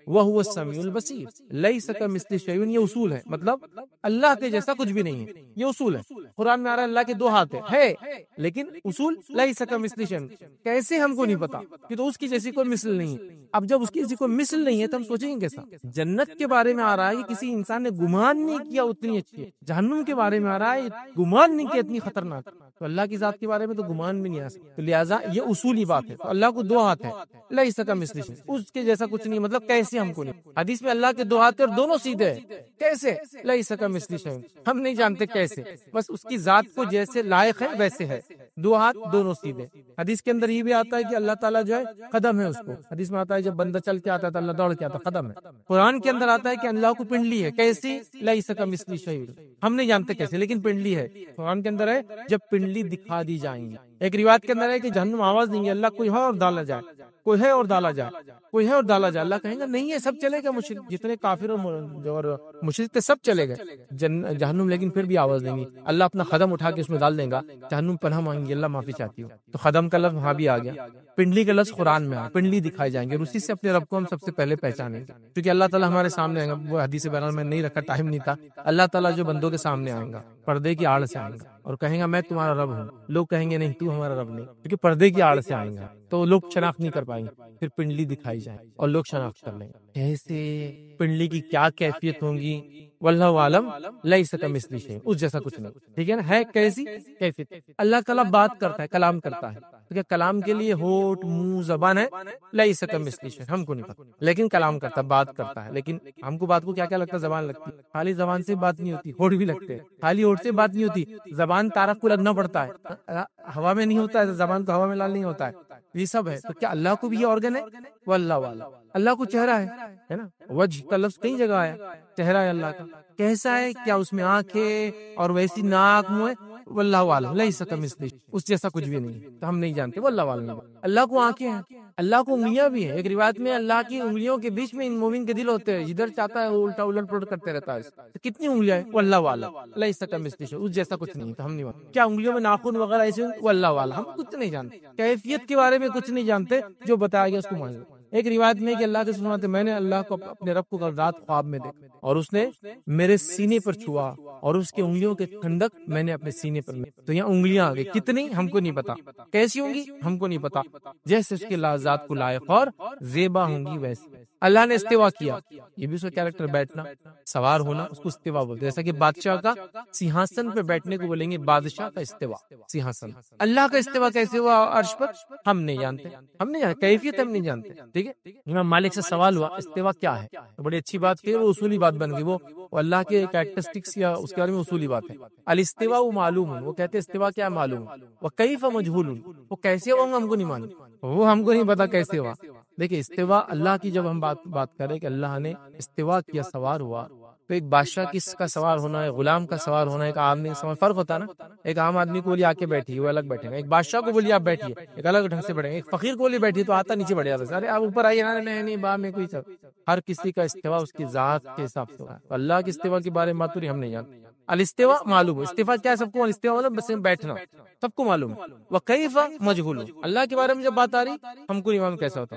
Speaker 1: وہو السمیع البصیر، لیس کمثلہ شیء، یہ اصول ہے، مطلب اللہ کے جیسا کچھ بھی نہیں ہے، یہ اصول ہے۔ قرآن میں آ رہا ہے اللہ کے 2 ہاتھ ہے، لیکن اصول لیس کمثلہ شیء، کیسے ہم کو نہیں پتا کہ تو اس کی جیسی کوئی مثل نہیں ہے۔ اب جب اس کی جیسی کوئی مثل نہیں ہے تو ہم سوچیں گے کیسا؟ جنت کے بارے میں آ رہا ہے کہ کسی انسان نے گمان نہیں کیا اتنی اچھی ہے، جہنم کے بارے میں آ رہا ہے گمان نہیں کیا اتنی خطرناک، تو اللہ کی ذات کے بارے میں تو گمان بھی نہیں آ سکتا، تو لہٰذا یہ اصولی بات ہے۔ تو اللہ کو 2 ہاتھ ہے، لیس کمثلہ شیء، اس کے جیسا کچھ نہیں، مطلب کیسے ہم کو نہیں؟ حدیث میں اللہ کے 2 ہاتھ اور دونوں سیدھے ہیں، کیسے؟ لیس کمثلہ شیء، ہم نہیں جانتے کیسے، بس اس کی ذات کو جیسے لائق ہے ویسے ہے، 2 ہاتھ دونوں سیدھے۔ حدیث کے اندر یہ بھی آتا ہے کہ اللہ تعالیٰ جو ہے قدم ہے اس کو، حدیث میں آتا ہے جب بندہ چل کے آتا ہے تو اللہ دوڑ کے آتا ہے، قدم ہے۔ قرآن کے اندر آتا ہے کہ اللہ کو پنڈلی ہے، کیسی؟ لیس کمثلہ شیء، ہم نہیں جانتے کیسے لیکن پنڈلی ہے، قرآن کے اندر ہے جب پنڈلی دکھا دی جائیں گی۔ ایک روایت کے اندر ہے کہ جہنم آواز دیں گے، اللہ کوئی ہے اور ڈالا جائے، کوئی ہے اور ڈالا جائے، کوئی ہے اور ڈالا جائے، اللہ کہیں گا نہیں ہے، سب چلے گئے، مشرک جتنے کافر اور مشرک تھے سب چلے گئے جہنم، لیکن پھر بھی آواز دیں گی، اللہ اپنا قدم اٹھا کے اس میں ڈال دے گا، جہنم پناہ مانگیں گی، اللہ معافی چاہتی ہو، تو قدم کا لفظ وہاں بھی آ گیا، پنڈلی کا لفظ قرآن میں آیا، پنڈلی دکھائی جائیں گے، اور اسی سے اپنے رب کو ہم سب سے پہلے پہچانیں گے، کیونکہ اللہ تعالیٰ ہمارے سامنے آئے گا، وہ حدیث بیان میں نہیں رکھا، ٹائم نہیں تھا، اللہ تعالیٰ جو بندوں کے سامنے آئے گا پردے کی آڑ سے آئے گا اور کہیں گا میں تمہارا رب ہوں، لوگ کہیں گے نہیں تو ہمارا رب نہیں، کیونکہ پردے کی آڑ سے آئیں گا تو لوگ شناخت نہیں کر پائیں گے، پھر پنڈلی دکھائی جائے اور لوگ شناخت کر لیں گے، کیسے پنڈلی کی کیا کیفیت ہوگی، واللہ عالم، لیس کمثلہ شیء، اس جیسا کچھ نہیں، ٹھیک ہے نا، ہے کیسی کیفیت؟ اللہ تعالیٰ بات کرتا ہے، کلام کرتا ہے، تو کیا کلام کے لیے ہونٹ، منہ، زبان ہے؟ لیس کمثلہ شیء، ہم کو نہیں پتا، لیکن کلام کرتا ہے، بات کرتا ہے، لیکن ہم کو بات کو کیا کیا لگتا ہے؟ زبان لگتی ہے، خالی زبان سے بات نہیں ہوتی، ہونٹ بھی لگتے ہیں، خالی ہونٹ سے بات نہیں ہوتی، زبان تارک کو لگنا پڑتا ہے، ہوا میں نہیں ہوتا ہے، زبان کو ہوا میں لال نہیں ہوتا ہے، یہ سب ہے، تو کیا اللہ کو بھی یہ آرگن ہے؟ واللہ عالم، اللہ کو چہرہ ہے نا، وجہ کا لفظ کئی جگہ آیا، چہرہ ہے اللہ کا، کیسا ہے؟ کیا اس میں آنکھیں اور ویسی ناک، منہ ہے؟ واللہ عالم، لیس کمثلہ شیء، اس جیسا کچھ بھی نہیں، تو ہم نہیں جانتے، واللہ عالم۔ اللہ کو آنکھیں ہیں، اللہ کو انگلیاں بھی ہیں، ایک روایت میں اللہ کی انگلیوں کے بیچ میں ان مومن کے دل ہوتے ہیں، جدھر چاہتا ہے وہ الٹا الٹ پلٹ کرتے رہتا ہے، تو کتنی انگلیاں ہیں؟ واللہ عالم، لیس کمثلہ شیء، اس جیسا کچھ نہیں، تو ہم نہیں مانتے۔ کیا انگلیوں میں ناخن وغیرہ ایسے؟ واللہ عالم، ہم کچھ نہیں جانتے، کیفیت کے بارے میں کچھ نہیں جانتے، جو بتایا گیا اس کو مان لیں۔ ایک روایت میں کہ اللہ کے سناتے میں نے اللہ کو اپنے رب کو کل رات خواب میں دیکھا اور اس نے میرے سینے پر چھوا اور اس کے انگلیوں کے ٹھنڈک میں نے اپنے سینے پر، تو یہاں انگلیاں آ گئی، کتنی ہم کو نہیں پتا، کیسی ہوں گی ہم کو نہیں پتا، جیسے اس کے ذات کو لائق اور زیبا ہوں گی ویسے۔ اللہ نے استوا کیا، یہ بھی اس کا کیریکٹر، بیٹھنا، سوار ہونا، اس کو استوا بولتے ہیں، جیسا کہ بادشاہ کا سیاہسن پہ بیٹھنے کو بولیں گے بادشاہ کا استوا، سیاہسن۔ اللہ کا استوا کیسے ہوا عرش پر؟ ہم نہیں جانتے، ہم نہیں جانتے، کیفیت ہم نہیں جانتے، ٹھیک ہے۔ امام مالک سے سوال ہوا استوا کیا ہے، تو بڑی اچھی بات کی، وہ اصولی بات بن گئی، وہ اللہ کے کیریکٹرسٹکس یا اس کے بارے میں اصولی بات ہے۔ الاستوا معلوم، وہ کہتے ہیں استوا کیا معلوم، وکیف مجہول، وہ کیسے ہوا ہم کو نہیں معلوم، وہ ہم کو نہیں پتا کیسے ہوا۔ دیکھیں استوا اللہ کی جب ہم بات کریں کہ اللہ نے استوا کیا، سوار ہوا، تو ایک بادشاہ کس کا سوار ہونا ہے، غلام کا سوار ہونا ہے، ایک آدمی کا سوار، فرق ہوتا ہے نا، ایک عام آدمی کو بولی آ کے بیٹھی وہ الگ بیٹھے گا، ایک بادشاہ کو بولی آپ بیٹھیے ایک الگ ڈھنگ سے بیٹھے گا، ایک فقیر کو بولی بیٹھی تو آتا نیچے بیٹھ جاتا ہے، ارے آپ اوپر آئیے نا، نہیں با میں کوئی سب، ہر کسی کا استوا اس کی ذات کے حساب سے ہوگا، اللہ کے استوا کے بارے میں ہم نہیں جانتے۔ الاستوا معلوم ہے، استوا کیا ہے سب کو، الاستوا مطلب بس بیٹھنا سب کو معلوم ہے، وکیف مجہول، اللہ کے بارے میں جب بات آ رہی ہم کو ایمان کیسا ہوتا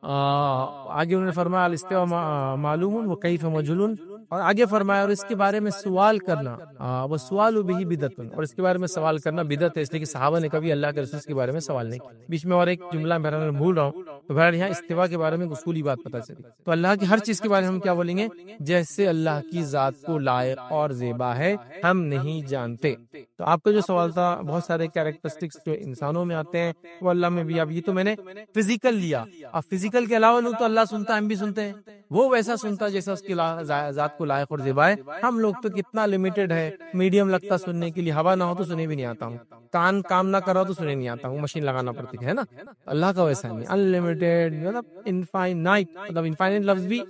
Speaker 1: آگے انہوں نے فرمایا الاستوا معلوم وکیف مجہول، اور آگے فرمایا اور اس کے بارے میں سوال کرنا وہ سوال بھی بدعت، اور اس کے بارے میں سوال کرنا بدعت ہے، اس لیے کہ صحابہ نے کبھی اللہ کے رسول کے بارے میں سوال نہیں کیا۔ بیچ میں اور ایک جملہ میں بھول رہا ہوں، تو بہرحال یہاں استوا کے بارے میں اصولی بات پتہ چلی، تو اللہ کی ہر چیز کے بارے میں ہم کیا بولیں گے، جیسے اللہ کی ذات کو لائق اور زیبا ہے ہم نہیں جانتے۔ تو آپ کا جو سوال تھا بہت سارے کیریکٹرسٹکس جو انسانوں میں آتے ہیں وہ اللہ میں بھی، اب یہ تو میں نے فزیکل لیا، اب فزیکل کے علاوہ تو اللہ سنتا ہے، ہم بھی سنتے ہیں، وہ ویسا سنتا جیسا اس کی ذات کو لائق اور زیبا ہے، ہم لوگ تو کتنا لمیٹڈ ہے، میڈیم لگتا سننے کے لیے، ہوا نہ ہو تو سنے بھی نہیں آتا ہوں، کان کام نہ کرو تو سنے نہیں آتا ہوں، مشین لگانا پڑتی ہے نا، اللہ کا ویسا نہیں، انلمیٹڈ مطلب انفائنائٹ، مطلب انفائنائٹ لفظ بھی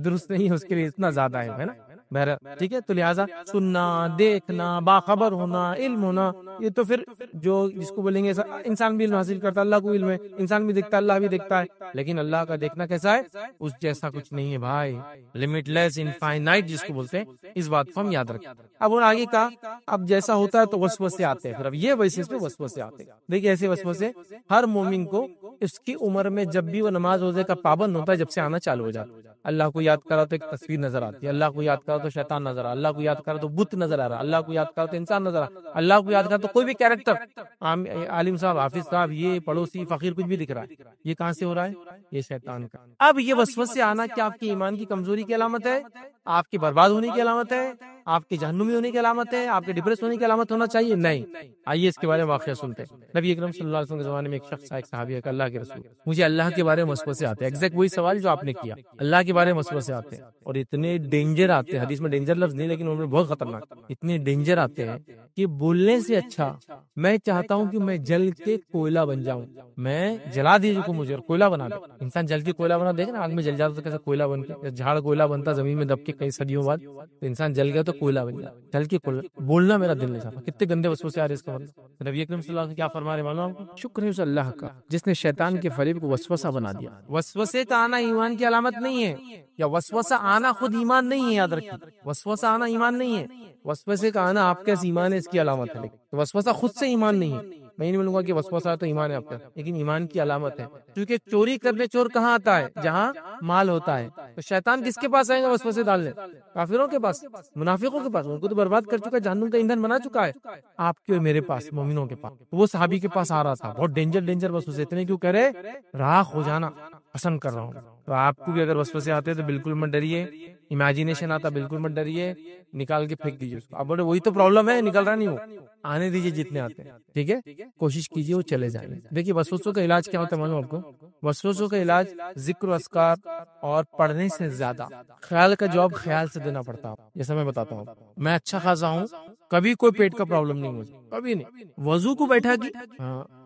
Speaker 1: درست نہیں ہے اس کے لیے، اتنا زیادہ ہے نا، بہرحال ٹھیک ہے۔ تو لہٰذا سننا، دیکھنا، باخبر ہونا، علم ہونا، یہ تو پھر جو جس کو بولیں گے انسان بھی علم حاصل کرتا ہے، اللہ کو علم ہے، انسان بھی دیکھتا ہے، اللہ بھی دیکھتا ہے، لیکن اللہ کا دیکھنا کیسا ہے، اس جیسا کچھ نہیں ہے بھائی، لمٹ لیس انفائنائٹ جس کو بولتے ہیں، اس بات کو ہم یاد رکھیں۔ اب انہوں نے آگے کہا اب جیسا ہوتا ہے تو وسوسے آتے ہیں، پھر اب یہ بیسس پہ وسوسے آتے ہیں، دیکھیے ایسے وسوسے ہر مومن کو اس کی عمر میں جب بھی وہ نماز روزے کا پابند ہوتا ہے جب سے آنا چالو ہو جاتا ہے، اللہ کو یاد کرا تو ایک تصویر نظر آتی ہے، اللہ کو یاد کرا تو شیطان نظر آ، اللہ کو یاد کرا تو بت نظر آ رہا، اللہ کو یاد کرا تو انسان نظر آ، اللہ کو یاد کرا تو کوئی بھی کیریکٹر، عالم صاحب، حافظ صاحب، یہ پڑوسی فقیر کچھ بھی دکھ رہا ہے، یہ کہاں سے ہو رہا ہے، یہ شیطان کا۔ اب یہ وسوسے آنا کیا آپ کی ایمان کی کمزوری کی علامت ہے، آپ کے برباد ہونے کی علامت ہے، آپ کے جہنمی ہونے کی علامت ہے، آپ کے ڈپریس ہونے کی علامت ہونا چاہیے؟ نہیں۔ آئیے اس کے بارے میں واقعہ سنتے ہیں۔ نبی اکرم صلی اللہ علیہ وسلم کے زمانے میں ایک شخص، ایک صحابی ہے کہ اللہ کے رسول، مجھے اللہ کے بارے میں وسوسے آتے ہیں، ایگزیکٹ وہی سوال جو آپ نے کیا، اللہ کے بارے میں وسوسے آتے ہیں، اور اتنے ڈینجر آتے ہیں، حدیث میں ڈینجر لفظ نہیں لیکن ان میں بہت خطرناک، اتنے ڈینجر آتے ہیں کہ بولنے سے اچھا میں چاہتا ہوں کہ میں جل کے کوئلہ بن جاؤں، میں جلا دیجیے کو مجھے اور کوئلہ بنا دے، انسان جل کے کوئلہ بنا، دیکھنا آگ میں جل جاتا تو کیسے کوئلہ بن کے، جھاڑ کوئلہ بنتا زمین میں دب کے کئی صدیوں بعد، تو انسان جل گیا تو کوئلہ بن جاتا، جل کے کوئلہ بولنا میرا دل نہیں چاہتا، کتنے گندے وسوسے آ رہے اس کا مطلب۔ نبی اکرم صلی اللہ علیہ وسلم کیا فرما رہے معلوم آپ کو؟ شکر ہے اس اللہ کا جس نے شیطان کے فریب کو وسوسہ بنا دیا۔ وسوسے کا آنا ایمان کی علامت نہیں ہے، یا وسوسہ آنا خود ایمان نہیں ہے، یاد رکھیے، وسوسہ آنا ایمان نہیں ہے، وسوسے کا آنا آپ کا ایمان ہے اس کی علامت ہے، لیکن وسوسہ خود سے ایمان نہیں ہے۔ میں نہیں بولوں گا کہ وسوسہ ہے تو ایمان ہے آپ کا، لیکن ایمان کی علامت ہے، کیونکہ چوری کرنے چور کہاں آتا ہے؟ جہاں مال ہوتا ہے، تو شیطان کس کے پاس آئے گا وسوسے ڈالنے؟ کافروں کے پاس، منافقوں کے پاس، ان کو تو برباد کر چکا ہے، جہنم کا ایندھن بنا چکا ہے، آپ کے اور میرے پاس، مومنوں کے پاس۔ وہ صحابی کے پاس آ رہا تھا، بہت ڈینجر وسوسے، اتنے کیوں کہہ رہے راہ ہو جانا پسند کر رہا ہوں۔ تو آپ کو بھی اگر وسوسے آتے تو بالکل مت ڈریے، امیجینیشن آتا بالکل مت ڈریے، نکال کے پھینک دیجیے اس کو۔ اب بولے وہی تو پرابلم ہے، نکل رہا نہیں ہو، آنے دیجیے جتنے آتے ہیں، ٹھیک ہے، کوشش کیجیے وہ چلے جائیں۔ دیکھیے وسوسوں کا علاج کیا ہوتا ہے معلوم آپ کو؟ وسوسوں کا علاج ذکر و اذکار اور پڑھنے سے زیادہ خیال کا جواب خیال سے دینا پڑتا ہے، جیسا میں بتاتا ہوں۔ میں اچھا خاصا ہوں، کبھی کوئی پیٹ کا پرابلم نہیں مجھے، کبھی نہیں۔ وضو کو بیٹھا کی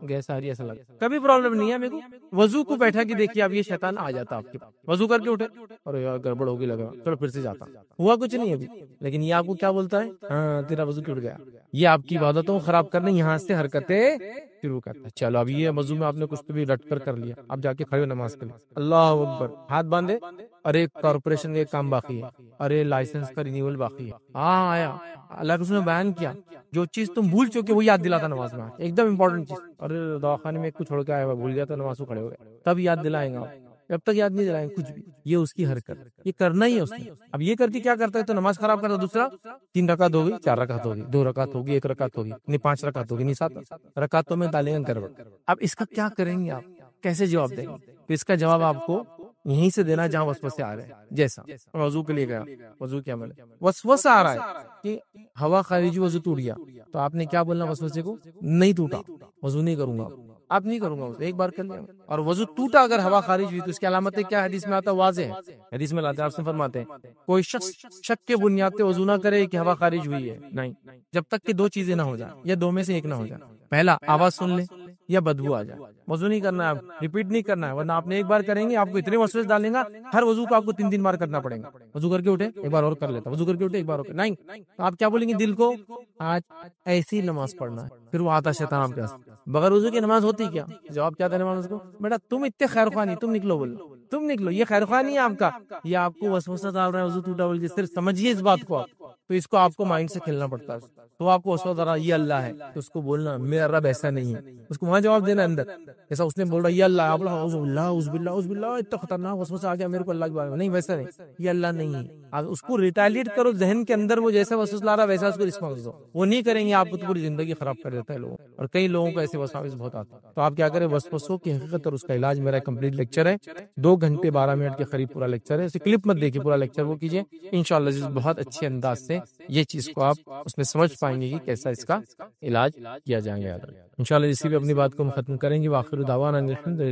Speaker 1: گیس آ رہی ہے ایسا لگتا، کبھی پرابلم نہیں ہے میرے کو۔ وضو کو بیٹھا کی دیکھیے اب یہ شیطان آ جاتا آپ کے پاس، وضو کر کے اٹھے اور یار گڑبڑ ہوگی لگا، چلو پھر سے جاتا، ہوا کچھ نہیں ابھی، لیکن یہ آپ کو کیا بولتا ہے؟ ہاں تیرا وضو ٹوٹ گیا، یہ آپ کی عبادتوں کو خراب کرنے یہاں سے حرکتیں شروع کرتا ہے۔ چلو اب یہ وضو میں آپ نے کچھ تو بھی رٹ کر لیا، اب جا کے کھڑے ہو نماز کے لیے، اللہ اکبر، ہاتھ باندھے، ارے کارپوریشن کا کام باقی ہے، ارے لائسنس کا رینیول باقی ہے، ہاں آیا اللہ کے رسول نے بیان کیا جو چیز تم بھول چکے وہ یاد دلاتا نماز میں، ایک دم امپورٹنٹ چیز، ارے دواخانے میں ایک کو چھوڑ کے آیا ہوا بھول گیا تو نماز کو کھڑے ہو گئے، تب یاد دلائیں گا، جب تک یاد نہیں دلائیں کچھ بھی، یہ اس کی حرکت، یہ کرنا ہی ہے اس نے۔ اب یہ کر کے کیا کرتا ہے تو نماز خراب کرتا ہے۔ دوسرا 3 رکعت ہوگی، 4 رکعت ہوگی، 2 رکعت ہوگی، 1 رکعت ہوگی، نہیں 5 رکعت ہوگی، نہیں 7 رکعتوں میں ڈالیں گے گڑبڑ۔ اب اس کا کیا کریں گے آپ، کیسے جواب دیں گے؟ تو اس کا جواب آپ کو یہیں سے دینا جہاں وسوسے آ رہے ہیں، جیسا وضو کے لیے گیا، وضو کیا عمل ہے، وسوسہ آ رہا ہے کہ ہوا خارجی وضو ٹوٹ گیا، تو آپ نے کیا بولنا وسوسے کو؟ نہیں ٹوٹا، وضو نہیں کروں گا، آپ نہیں کروں گا، ایک بار کر لیا، اور وضو ٹوٹا اگر ہوا خارج ہوئی تو اس کی علامتیں کیا حدیث میں آتا واضح ہے، حدیث میں لاتے ہیں، آپ سے فرماتے ہیں کوئی شخص شک کے بنیاد پہ وضو نہ کرے کہ ہوا خارج ہوئی ہے، نہیں، جب تک کہ 2 چیزیں نہ ہو جائیں، یا 2 میں سے ایک نہ ہو جائے، پہلا آواز سن لے یا بدبو آ جائے، وضو نہیں کرنا ہے، ریپیٹ نہیں کرنا ہے، ورنہ آپ نے ایک بار کریں گے آپ کو اتنے وسوسے ڈالیں گا، ہر وضو کو آپ کو 3 بار کرنا پڑے گا، وضو کر کے اٹھے ایک بار اور کر لیتا، وضو کر کے اٹھے ایک بار اور نہیں، تو آپ کیا بولیں گے دل کو؟ آج ایسی نماز پڑھنا ہے، پھر وہ آتا شیطان آپ کے پاس، بغیر وضو کی نماز ہوتی کیا؟ جواب کیا دینا اس کو؟ بیٹا تم اتنے خیر خواہ نہیں، تم نکلو، بولو تم نکلو، یہ خیر خواہ نہیں ہے آپ کا، یہ آپ کو وسوسہ ڈال رہا ہے وضو ٹوٹا بول کے، صرف سمجھیے اس بات کو آپ، تو اس کو آپ کو مائنڈ سے کھیلنا پڑتا ہے. تو آپ کو اس وقت یہ اللہ ہے تو اس کو بولنا میرا رب ایسا نہیں ہے, اس کو وہاں جواب دینا اندر. جیسا اس نے بول رہا یہ اللہ, آپ اعوذ باللہ اعوذ باللہ اعوذ باللہ, اتنا خطرناک وسوسہ آ گیا میرے کو اللہ کے بارے میں, نہیں ویسا نہیں, یہ اللہ نہیں ہے. آپ اس کو ریٹیلیٹ کرو, ذہن کے اندر وہ جیسا وسوسہ لا رہا ویسا اس کو رسپانس دو. وہ نہیں کریں گے آپ کو تو پوری زندگی خراب کر دیتا ہے لوگوں, اور کئی لوگوں کو ایسے وساوس بہت آتا ہے. تو آپ کیا کریں, وسوسوں کی حقیقت اور اس کا علاج میرا کمپلیٹ لیکچر ہے, 2 گھنٹے 12 منٹ کے قریب پورا لیکچر ہے. اسے کلپ مت دیکھیے, پورا لیکچر وہ کیجیے انشاءاللہ. بہت اچھے انداز سے یہ چیز کو آپ اس میں سمجھ پائیں گے کہ کیسا اس کا علاج کیا جائے گا. انشاءاللہ اسی بھی اپنی بات کو ہم ختم کریں گے. وآخر دعوانا الحمدللہ.